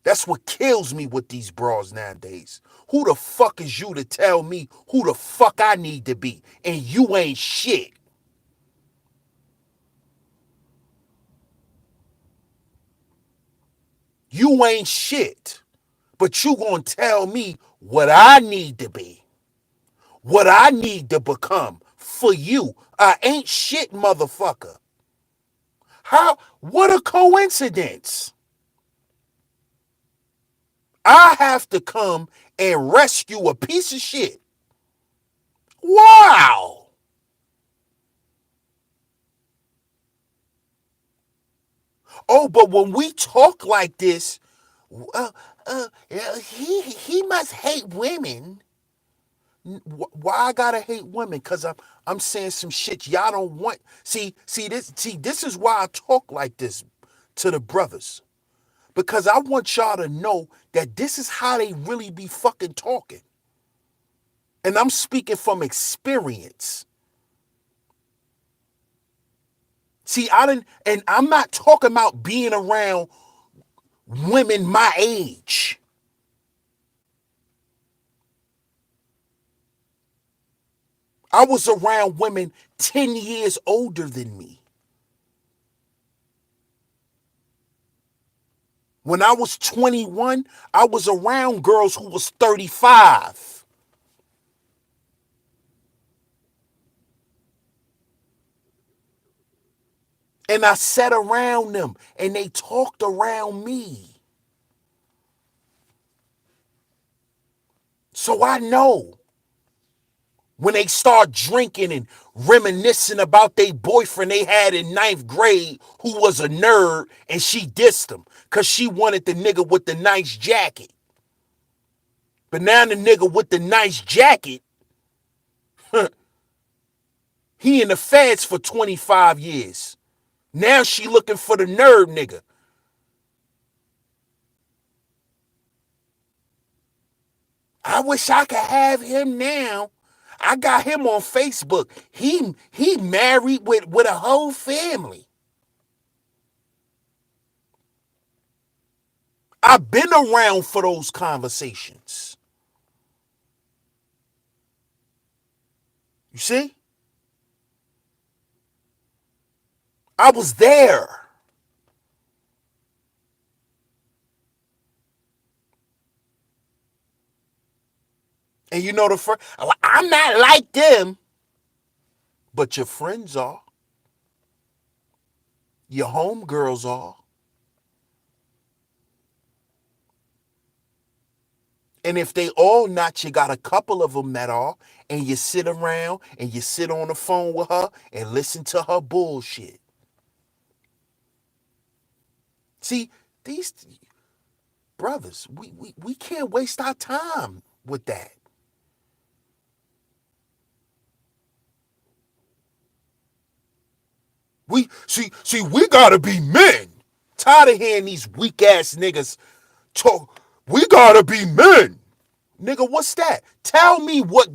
That's what kills me with these bras nowadays. Who the fuck is you to tell me who the fuck I need to be? And you ain't shit. You ain't shit. But you gonna tell me what I need to be, what I need to become for you. I ain't shit, motherfucker. How? What a coincidence. I have to come and rescue a piece of shit. Wow. Oh, but when we talk like this, he must hate women. Why I gotta hate women? Cause I'm saying some shit y'all don't want. This is why I talk like this to the brothers. Because I want y'all to know that this is how they really be fucking talking. And I'm speaking from experience. And I'm not talking about being around women my age. I was around women 10 years older than me. When I was 21, I was around girls who was 35. And I sat around them and they talked around me. So I know when they start drinking and reminiscing about their boyfriend they had in ninth grade who was a nerd and she dissed him because she wanted the nigga with the nice jacket. But now the nigga with the nice jacket, he in the feds for 25 years. Now she looking for the nerd nigga. I wish I could have him now. I got him on Facebook. He married with a whole family. I've been around for those conversations. You see? I was there. And you know the first, I'm not like them, but your friends are. Your homegirls are. And if they all not, you got a couple of them that are, and you sit around and you sit on the phone with her and listen to her bullshit. See, these brothers, we can't waste our time with that. We gotta be men. Tired of hearing these weak ass niggas talk. We gotta be men. Nigga, what's that? Tell me what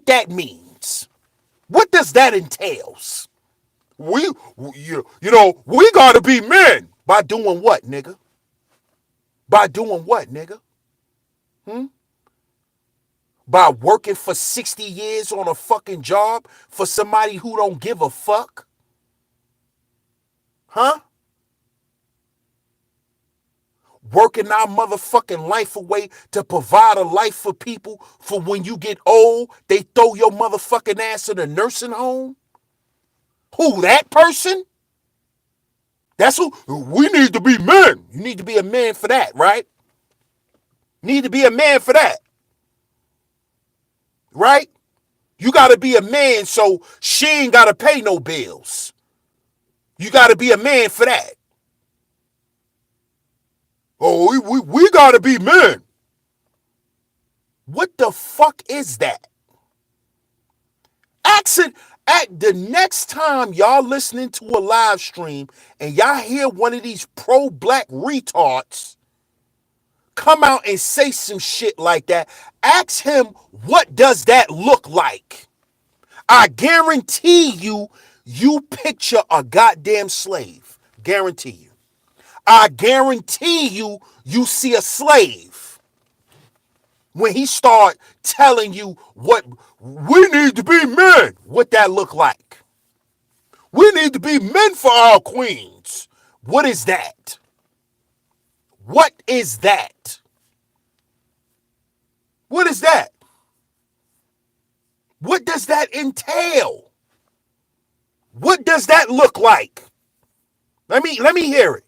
that means. What does that entails? We gotta be men. By doing what, nigga? By doing what, nigga? Hmm? By working for 60 years on a fucking job for somebody who don't give a fuck? Huh? Working our motherfucking life away to provide a life for people for when you get old, they throw your motherfucking ass in a nursing home? Who, that person? That's who. We need to be men. You need to be a man for that, right? Need to be a man for that, right? You got to be a man so she ain't got to pay no bills. You got to be a man for that. Oh, we got to be men. What the fuck is that? Accent. At the next time y'all listening to a live stream and y'all hear one of these pro-black retards come out and say some shit like that, ask him, what does that look like? I guarantee you, you picture a goddamn slave. Guarantee you. I guarantee you, you see a slave when he start telling you what we need to be men, what that look like. We need to be men for our queens. What is that? What is that? What is that? What does that entail? What does that look like? Let me hear it.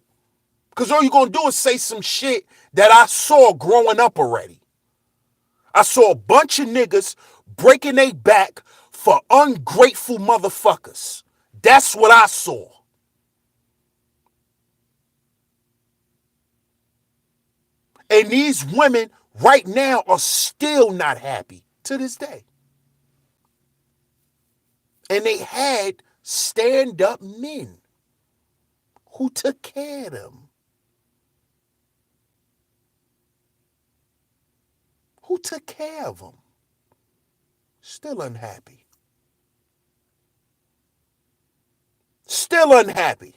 Because all you're going to do is say some shit that I saw growing up already. I saw a bunch of niggas breaking their back for ungrateful motherfuckers. That's what I saw. And these women right now are still not happy to this day. And they had stand-up men who took care of them. Who took care of them. Still unhappy. Still unhappy.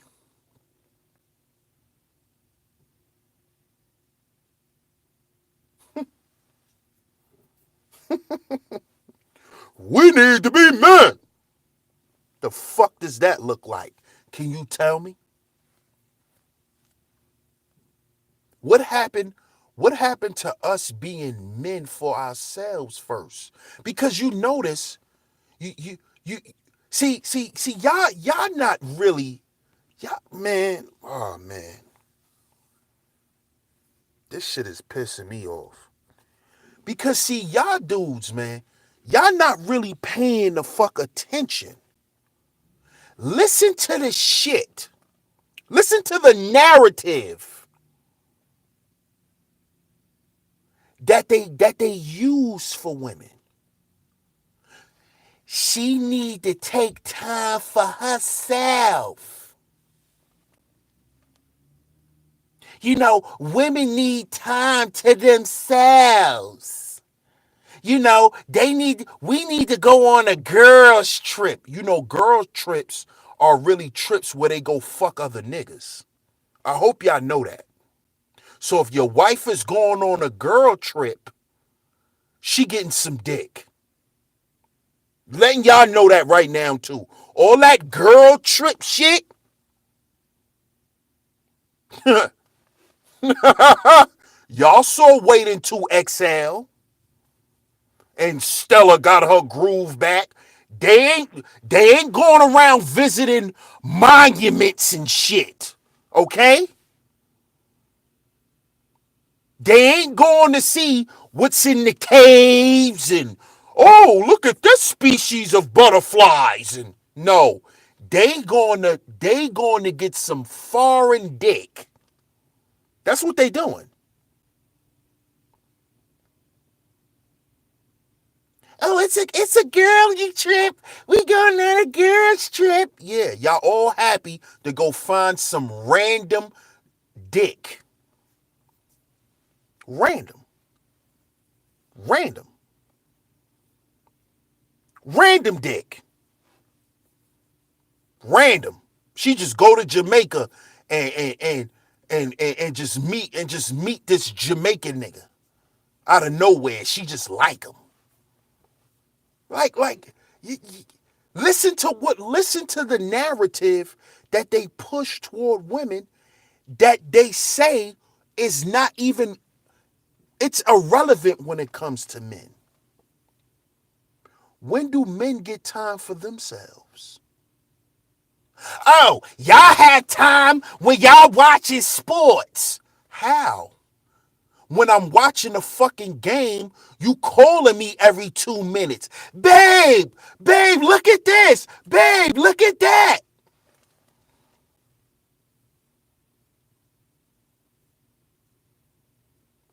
We need to be men. The fuck does that look like? Can you tell me? What happened? What happened to us being men for ourselves first? Because you notice, you see, y'all not really, y'all, man, oh man. This shit is pissing me off. Because see, y'all dudes, man, y'all not really paying the fuck attention. Listen to the shit. Listen to the narrative that they use for women. She need to take time for herself. You know, women need time to themselves. You know, we need to go on a girls trip. You know, girls trips are really trips where they go fuck other niggas. I hope y'all know that. So if your wife is going on a girl trip, she getting some dick. Letting y'all know that right now too. All that girl trip shit. Y'all saw Waiting to Exhale and Stella got her groove back. They ain't going around visiting monuments and shit. Okay? They ain't going to see what's in the caves and oh, look at this species of butterflies and no. They going to get some foreign dick. That's what they doing. Oh, it's a girly trip. We going on a girls trip. Yeah, y'all all happy to go find some random dick. Random. Random. Random dick. Random. She just go to Jamaica and just meet this Jamaican nigga out of nowhere. She just like him. Like listen to the narrative that they push toward women that they say is not even, it's irrelevant when it comes to men. When do men get time for themselves? Oh, y'all had time when y'all watching sports. How? When I'm watching a fucking game, you calling me every 2 minutes. Babe, look at this. Babe, look at that.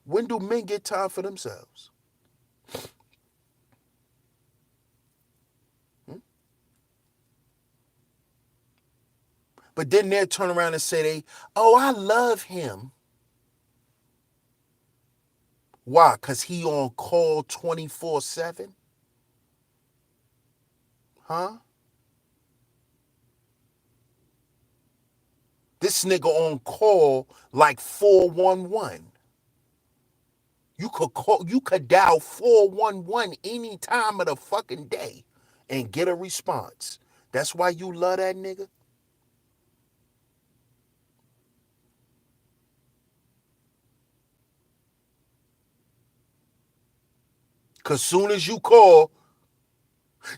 When do men get time for themselves? But then they'll turn around and say oh, I love him. Why? Because he on call 24/7? Huh? This nigga on call like 411. You could dial 411 any time of the fucking day and get a response. That's why you love that nigga? Because soon as you call,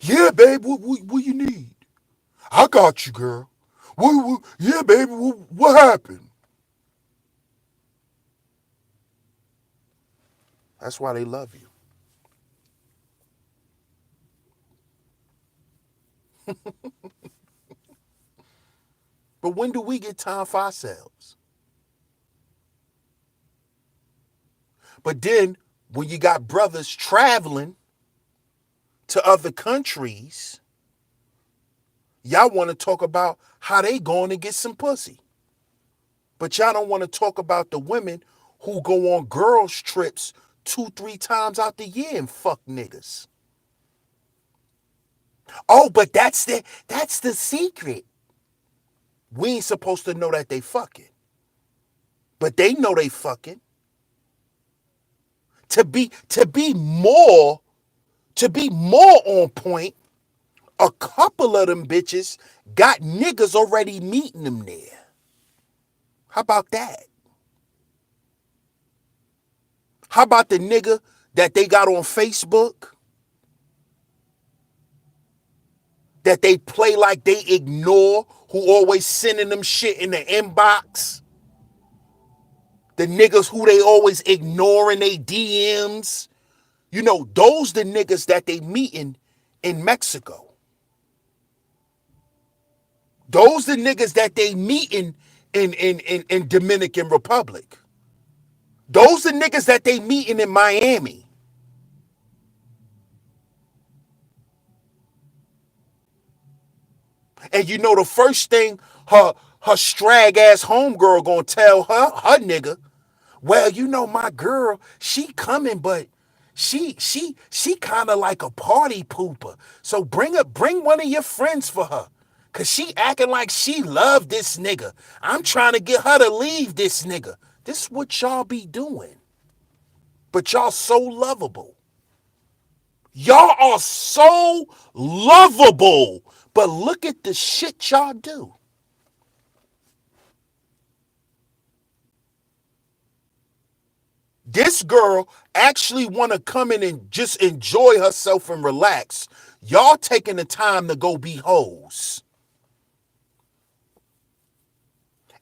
yeah, babe, what you need? I got you, girl. Yeah, baby, what happened? That's why they love you. But when do we get time for ourselves? But then when you got brothers traveling to other countries, y'all want to talk about how they going to get some pussy. But y'all don't want to talk about the women who go on girls' trips 2, 3 times out the year and fuck niggas. Oh, but that's the secret. We ain't supposed to know that they fucking. But they know they fucking. To be more on point, a couple of them bitches got niggas already meeting them there. How about that? How about the nigga that they got on Facebook that they play like they ignore, who always sending them shit in the inbox? The niggas who they always ignoring they DMs. You know, those the niggas that they meeting in Mexico. Those the niggas that they meeting in Dominican Republic. Those the niggas that they meeting in Miami. And you know the first thing her strag ass homegirl gonna tell her nigga, well, you know my girl, she coming, but she kind of like a party pooper. So bring one of your friends for her. Cause she acting like she love this nigga. I'm trying to get her to leave this nigga. This is what y'all be doing. But y'all so lovable. Y'all are so lovable. But look at the shit y'all do. This girl actually want to come in and just enjoy herself and relax. Y'all taking the time to go be hoes.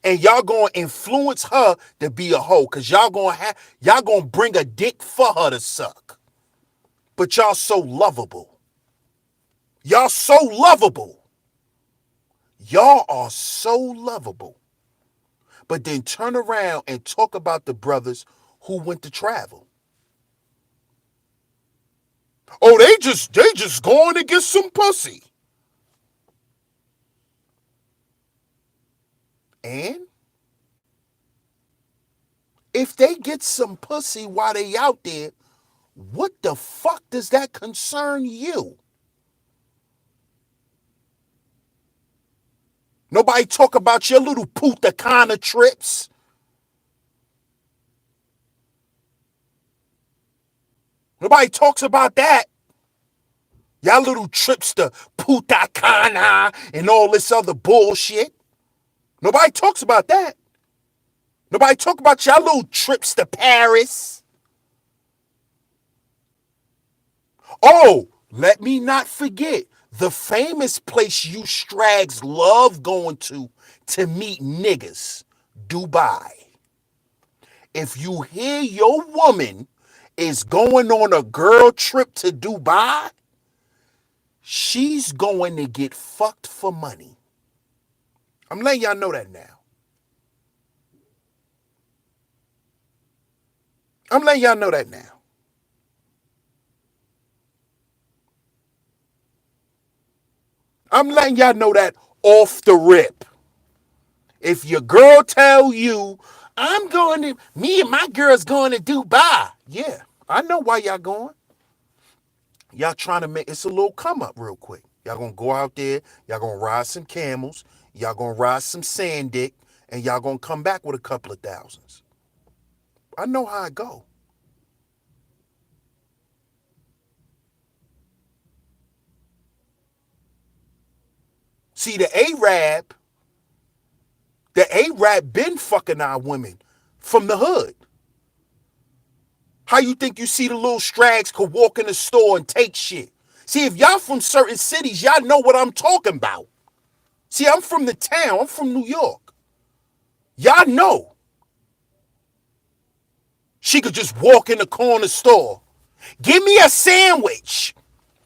And y'all gonna influence her to be a hoe. Cause y'all gonna bring a dick for her to suck. But y'all so lovable. Y'all so lovable. Y'all are so lovable. But then turn around and talk about the brothers who went to travel. Oh, they just going to get some pussy. And if they get some pussy while they out there, what the fuck does that concern you? Nobody talk about your little Punta Cana trips. Nobody talks about that. Y'all little trips to Punta Cana and all this other bullshit. Nobody talks about that. Nobody talk about y'all little trips to Paris. Oh, let me not forget the famous place you strags love going to meet niggas, Dubai. If you hear your woman is going on a girl trip to Dubai, she's going to get fucked for money. I'm letting y'all know that now. I'm letting y'all know that now. I'm letting y'all know that off the rip. If your girl tell you, me and my girl's going to Dubai. Yeah, I know why y'all going. Y'all trying to make, it's a little come up real quick. Y'all gonna go out there, y'all gonna ride some camels, y'all gonna ride some sand dick, and y'all gonna come back with a couple of thousands. I know how it go. See, the Arab been fucking our women from the hood. How you think you see the little strags could walk in the store and take shit? See, if y'all from certain cities, y'all know what I'm talking about. See, I'm from the town. I'm from New York. Y'all know. She could just walk in the corner store. Give me a sandwich.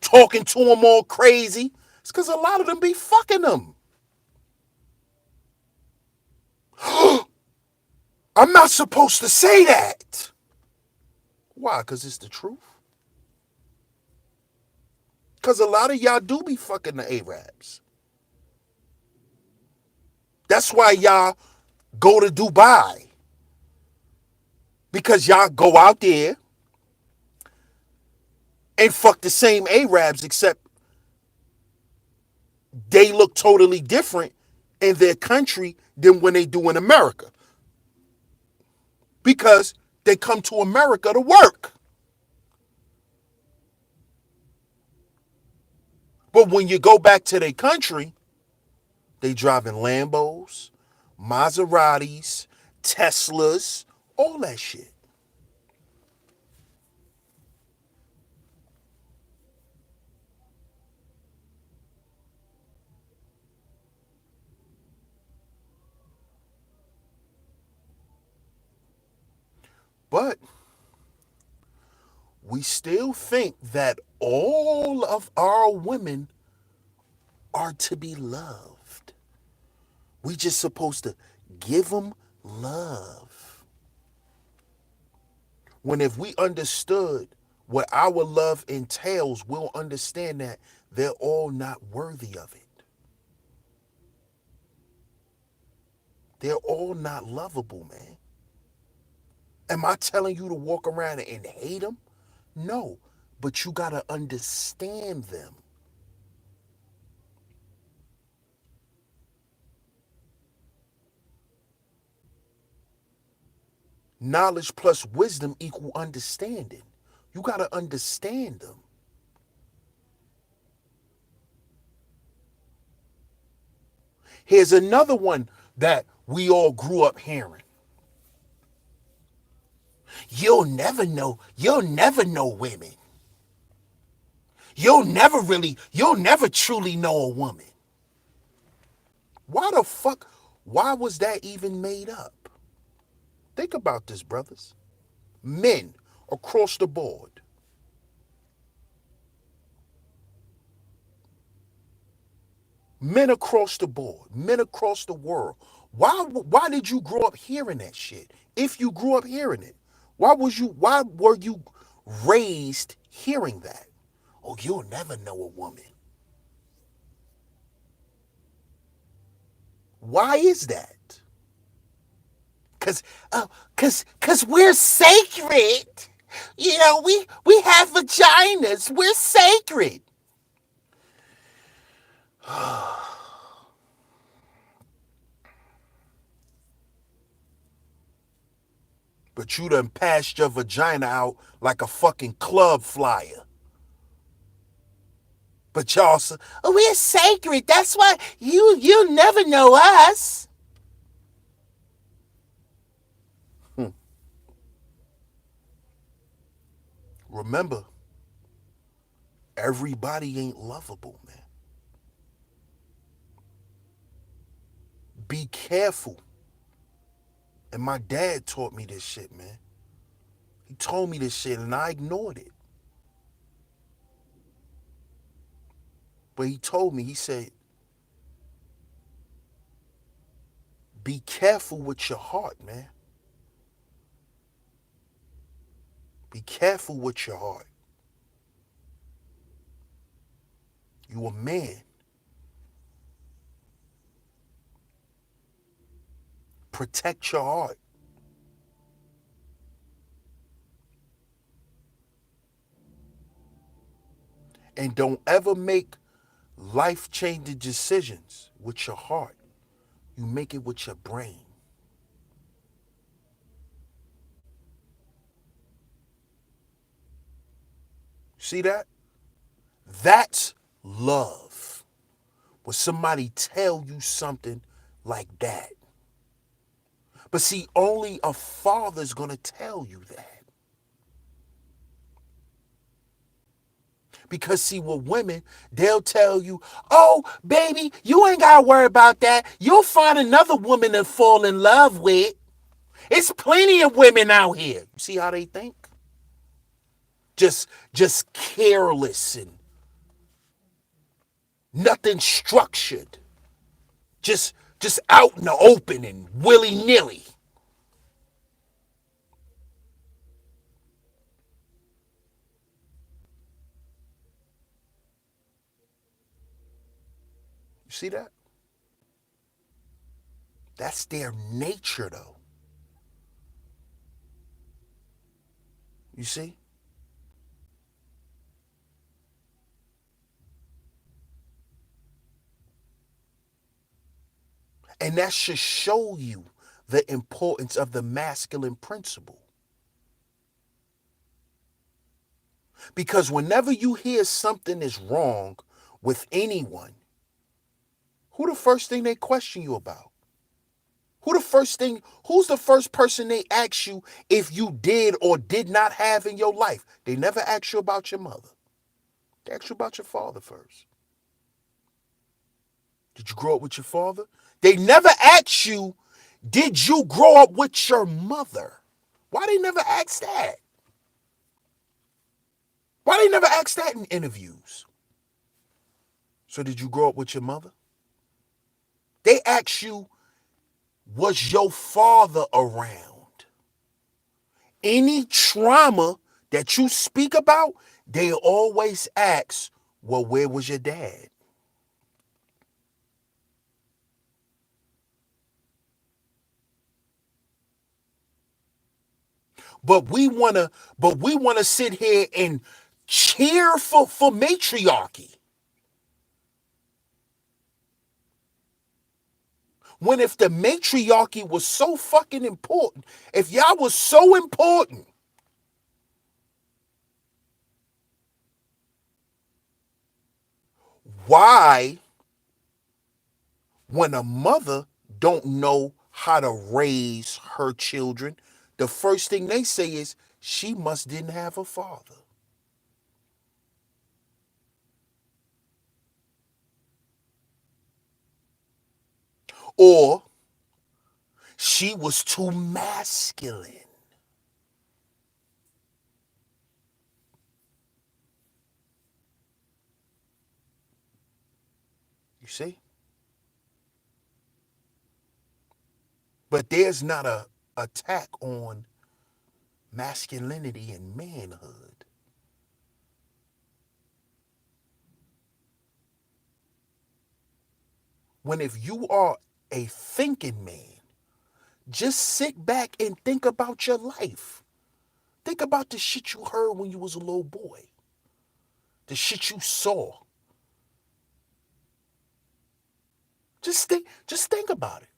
Talking to them all crazy. It's because a lot of them be fucking them. I'm not supposed to say that. Why? Because it's the truth. Because a lot of y'all do be fucking the Arabs. That's why y'all go to Dubai. Because y'all go out there and fuck the same Arabs, except they look totally different in their country than when they do in America. Because they come to America to work. But when you go back to their country, they driving Lambos, Maseratis, Teslas, all that shit. But we still think that all of our women are to be loved. We just supposed to give them love. When if we understood what our love entails, we'll understand that they're all not worthy of it. They're all not lovable, man. Am I telling you to walk around and hate them? No, but you got to understand them. Knowledge plus wisdom equal understanding. You got to understand them. Here's another one that we all grew up hearing. You'll never know women. You'll never truly know a woman. Why the fuck, why was that even made up? Think about this, brothers. Men across the board. Men across the board. Men across the world. Why did you grow up hearing that shit? If you grew up hearing it, why were you raised hearing that? Oh, you'll never know a woman. Why is that? Cause we're sacred. You know, we have vaginas. We're sacred. But you done passed your vagina out like a fucking club flyer. But y'all say, oh, we're sacred. That's why you'll never know us. Remember, everybody ain't lovable, man. Be careful. And my dad taught me this shit, man. He told me this shit and I ignored it. But he told me, he said, be careful with your heart, man. Be careful with your heart. You a man. Protect your heart. And don't ever make life-changing decisions with your heart. You make it with your brain. See that? That's love. When somebody tell you something like that. But see, only a father's gonna tell you that. Because see, with women, they'll tell you, oh, baby, you ain't got to worry about that. You'll find another woman to fall in love with. It's plenty of women out here. You see how they think? Just careless and nothing structured. Just out in the open and willy-nilly. You see that? That's their nature, though. You see? And that should show you the importance of the masculine principle. Because whenever you hear something is wrong with anyone, who the first thing they question you about? Who's the first person they ask you if you did or did not have in your life? They never ask you about your mother. They ask you about your father first. Did you grow up with your father? They never ask you, did you grow up with your mother? Why they never ask that? Why they never ask that in interviews? So did you grow up with your mother? They ask you, was your father around? Any trauma that you speak about, they always ask, well, where was your dad? But we wanna sit here and cheer for matriarchy. When if the matriarchy was so fucking important, if y'all was so important, why, when a mother don't know how to raise her children, the first thing they say is she must didn't have a father, or she was too masculine. You see? But there's not a attack on masculinity and manhood. When if you are a thinking man, just sit back and think about your life. Think about the shit you heard when you was a little boy. The shit you saw. Just think about it.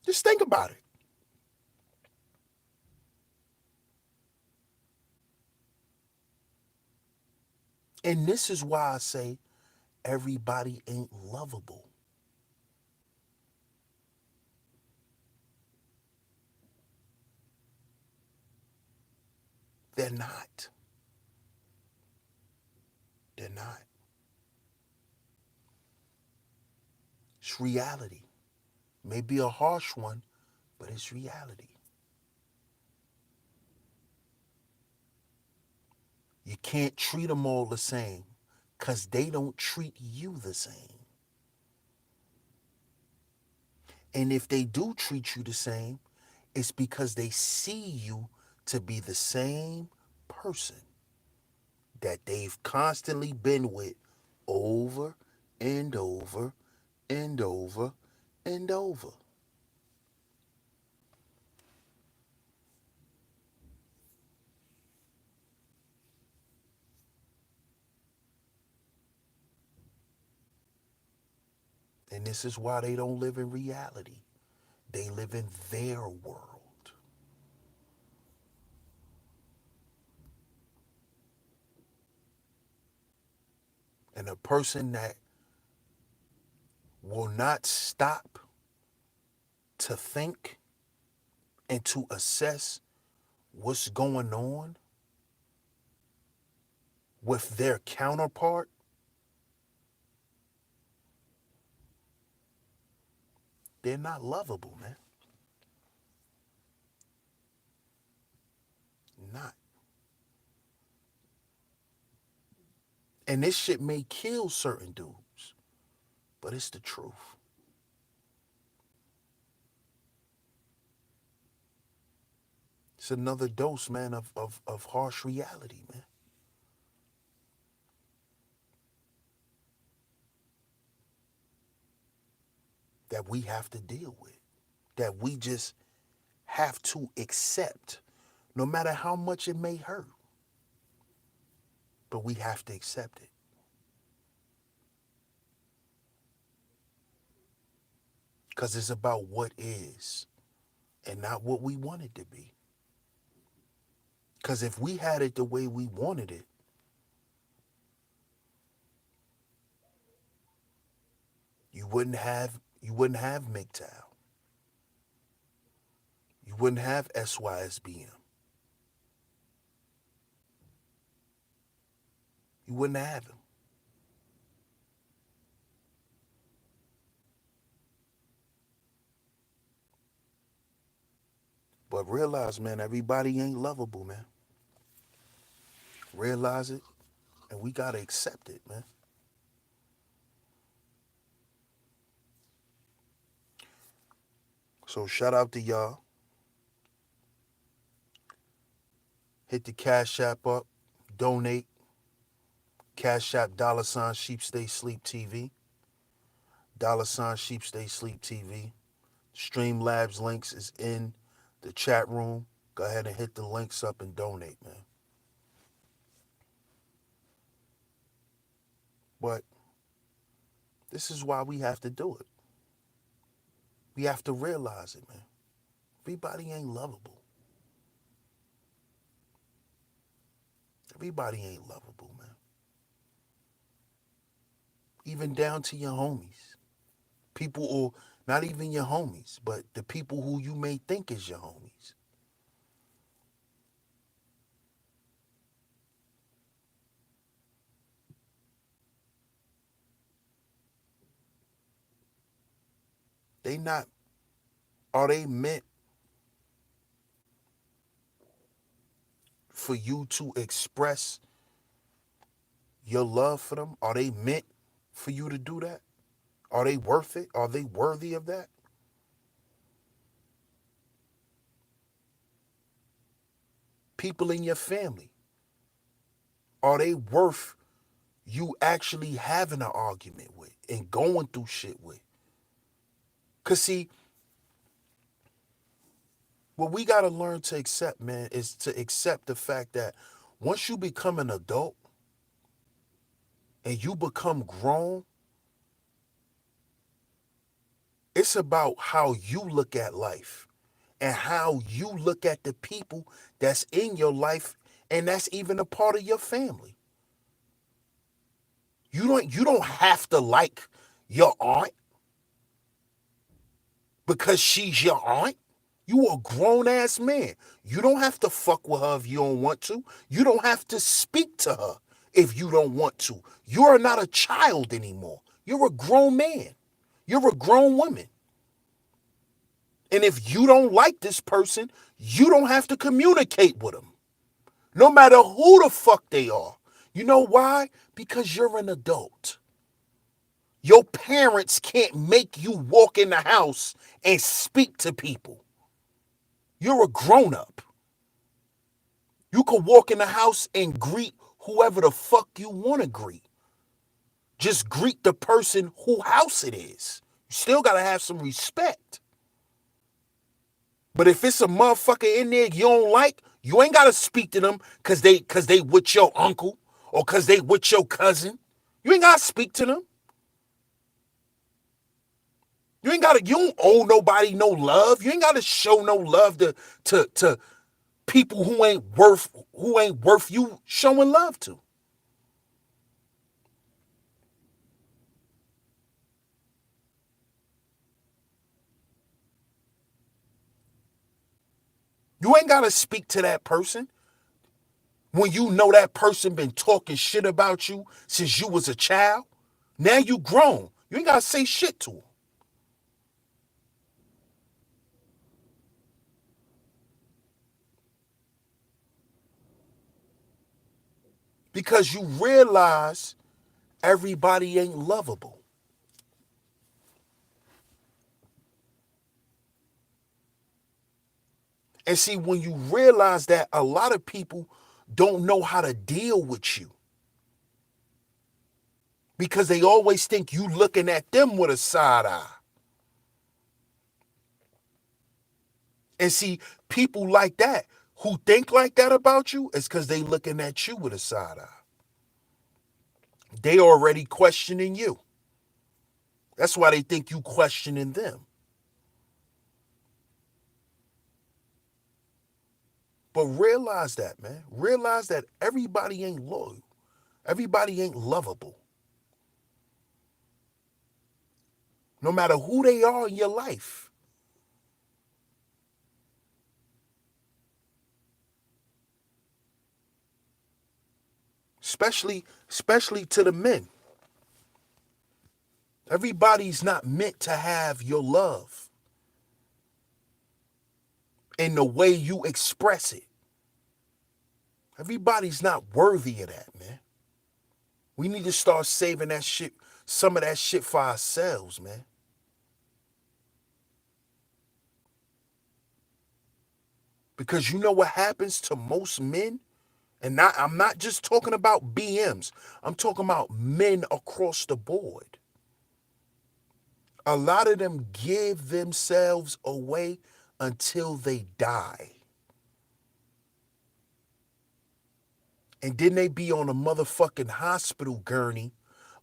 Just think about it. And this is why I say everybody ain't lovable. They're not. They're not. It's reality. Maybe a harsh one, but it's reality. You can't treat them all the same because they don't treat you the same. And if they do treat you the same, it's because they see you to be the same person that they've constantly been with over and over and over and over. And this is why they don't live in reality. They live in their world. And a person that will not stop to think and to assess what's going on with their counterpart, they're not lovable, man. Not. And this shit may kill certain dudes, but it's the truth. It's another dose, man, of harsh reality, man. That we have to deal with. That we just have to accept, no matter how much it may hurt. But we have to accept it. Because it's about what is and not what we want it to be. Because if we had it the way we wanted it, you wouldn't have MGTOW. You wouldn't have SYSBM. You wouldn't have him. But realize, man, everybody ain't lovable, man. Realize it, and we gotta accept it, man. So shout out to y'all. Hit the Cash App up, donate. Cash App $ Sheep Stay Sleep TV. $Sheep Stay Sleep TV. Streamlabs links is in the chat room. Go ahead and hit the links up and donate, man. But this is why we have to do it. We have to realize it, man. Everybody ain't lovable. Everybody ain't lovable, man. Even down to your homies. People, or not even your homies, but the people who you may think is your homies. They not, are they meant for you to express your love for them? Are they meant for you to do that? Are they worth it? Are they worthy of that? People in your family, are they worth you actually having an argument with and going through shit with? Because, see, what we got to learn to accept, man, is to accept the fact that once you become an adult and you become grown, it's about how you look at life and how you look at the people that's in your life, and that's even a part of your family. You don't have to like your aunt because she's your aunt. You a grown ass man. You don't have to fuck with her if you don't want to. You don't have to speak to her if you don't want to. You're not a child anymore. You're a grown man. You're a grown woman. And if you don't like this person, you don't have to communicate with them. No matter who the fuck they are. You know why? Because you're an adult. Your parents can't make you walk in the house and speak to people. You're a grown up. You can walk in the house and greet whoever the fuck you want to greet. Just greet the person whose house it is. You still got to have some respect. But if it's a motherfucker in there you don't like, you ain't got to speak to them because they with your uncle or because they with your cousin. You ain't got to speak to them. You don't owe nobody no love. You ain't got to show no love to people who ain't worth you showing love to. You ain't got to speak to that person when you know that person been talking shit about you since you was a child. Now you grown. You ain't got to say shit to them. Because you realize everybody ain't lovable. And see, when you realize that a lot of people don't know how to deal with you because they always think you looking at them with a side eye. And see, people like that who think like that about you is because they looking at you with a side eye. They already questioning you. That's why they think you questioning them. But realize that, man. Realize that everybody ain't loyal. Everybody ain't lovable. No matter who they are in your life. Especially to the men. Everybody's not meant to have your love in the way you express it. Everybody's not worthy of that, man. We need to start saving that shit, some of that shit for ourselves, man. Because you know what happens to most men? I'm not just talking about BMs. I'm talking about men across the board. A lot of them give themselves away until they die. And then they be on a motherfucking hospital gurney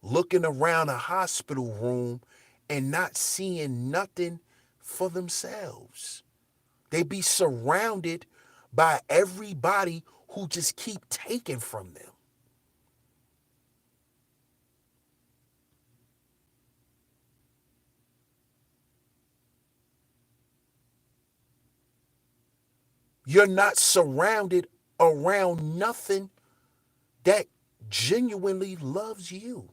looking around a hospital room and not seeing nothing for themselves. They be surrounded by everybody who just keep taking from them. You're not surrounded around nothing that genuinely loves you.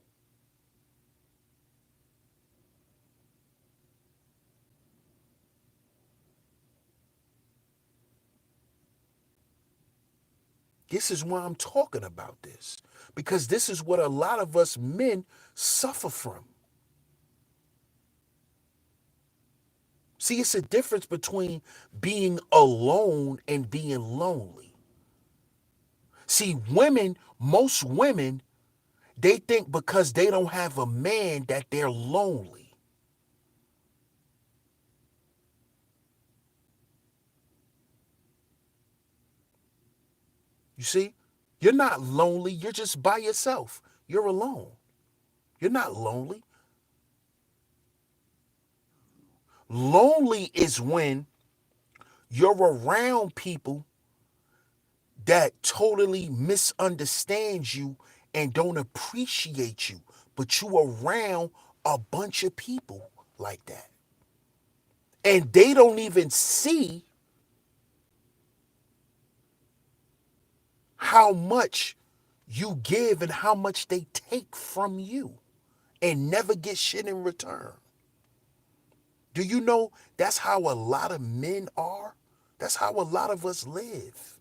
This is why I'm talking about this. Because this is what a lot of us men suffer from. See, it's a difference between being alone and being lonely. See, most women, they think because they don't have a man that they're lonely. You see, you're not lonely. You're just by yourself. You're alone. You're not lonely. Lonely is when you're around people that totally misunderstand you and don't appreciate you, but you around a bunch of people like that. And they don't even see how much you give and how much they take from you and never get shit in return. Do you know that's how a lot of men are? That's how a lot of us live.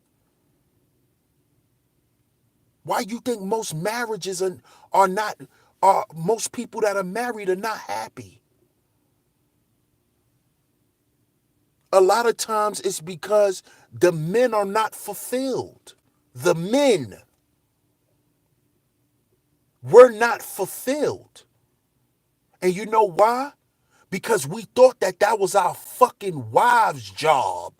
Why you think most marriages are not, most people that are married are not happy? A lot of times it's because the men are not fulfilled. The men were not fulfilled. And you know why? Because we thought that that was our fucking wives' job.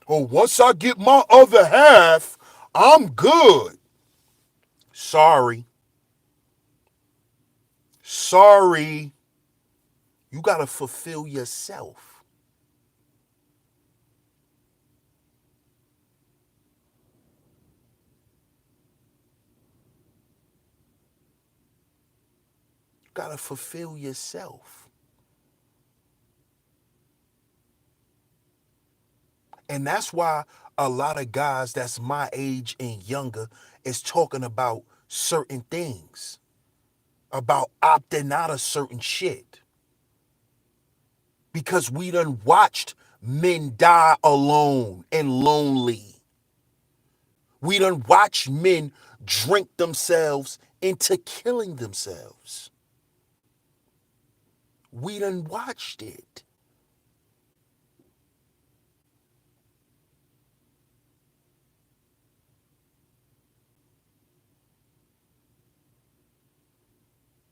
Oh, once I get my other half, I'm good. Sorry. Sorry. You got to fulfill yourself. You got to fulfill yourself. And that's why a lot of guys that's my age and younger is talking about certain things, about opting out of certain shit. Because we done watched men die alone and lonely. We done watched men drink themselves into killing themselves. We done watched it.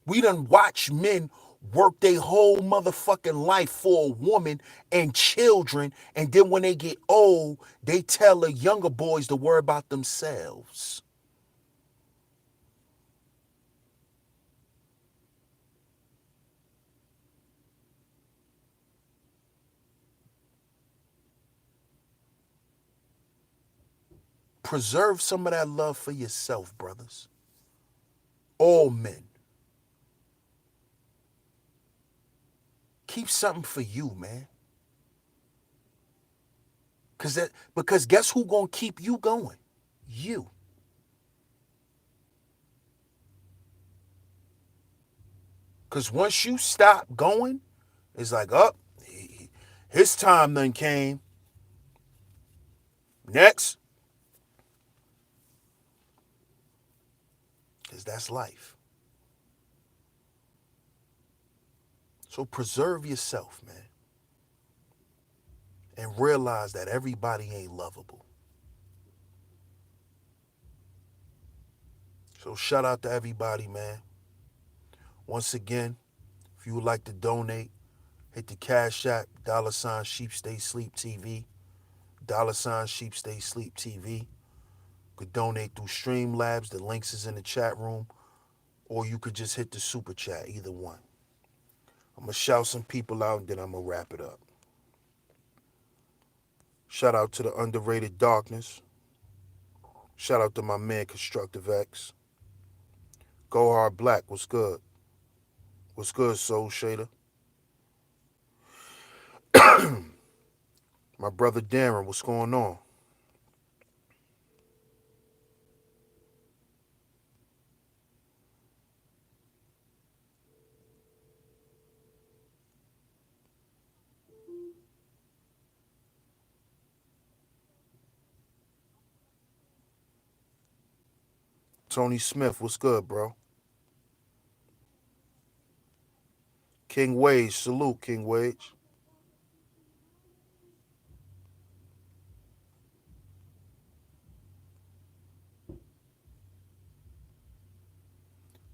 We done watched men work their whole motherfucking life for a woman and children, and then when they get old, they tell the younger boys to worry about themselves. Preserve some of that love for yourself, brothers. All men. Keep something for you, man. Because guess who gonna keep you going? You. Because once you stop going, it's like, oh, his time then came. Next. Because that's life. So preserve yourself, man. And realize that everybody ain't lovable. So shout out to everybody, man. Once again, if you would like to donate, hit the Cash App, $SheepStaySleepTV, $SheepStaySleepTV. You could donate through Streamlabs. The links is in the chat room. Or you could just hit the super chat, either one. I'm going to shout some people out and then I'm going to wrap it up. Shout out to the underrated Darkness. Shout out to my man Constructive X. Go Hard Black, what's good? What's good, Soul Shader? My brother Darren, what's going on? Tony Smith, what's good, bro? King Wage, salute, King Wage.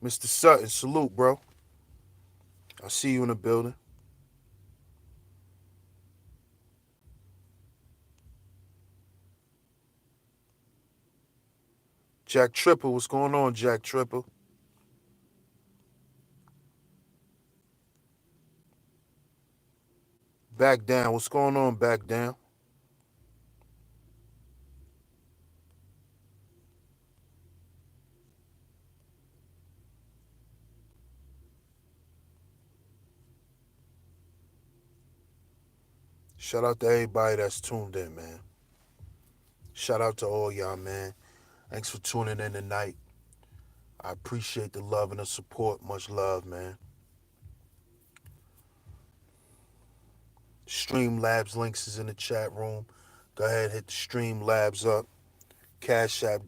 Mr. Sutton, salute, bro. I see you in the building. Jack Tripper, what's going on, Jack Tripper? Back down, what's going on, back down? Shout out to everybody that's tuned in, man. Shout out to all y'all, man. Thanks for tuning in tonight. I appreciate the love and the support. Much love, man. Streamlabs links is in the chat room. Go ahead, hit the Streamlabs up. Cash App,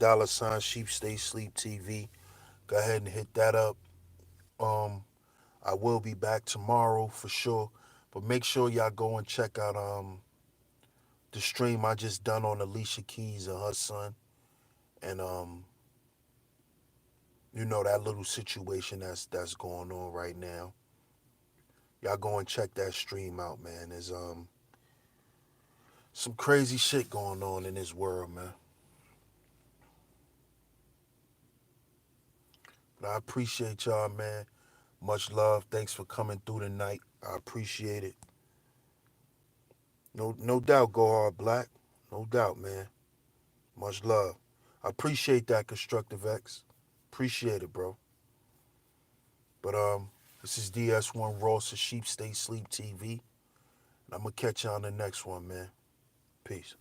$Sheep Stay Sleep TV. Go ahead and hit that up. I will be back tomorrow for sure. But make sure y'all go and check out the stream I just done on Alicia Keys and her son. And that little situation that's going on right now. Y'all go and check that stream out, man. There's some crazy shit going on in this world, man. But I appreciate y'all, man. Much love. Thanks for coming through tonight. I appreciate it. No doubt, Go Hard Black. No doubt, man. Much love. I appreciate that, Constructive X. Appreciate it, bro. But this is DS1 Ross of Sheep Stay Sleep TV. And I'm gonna catch you on the next one, man. Peace.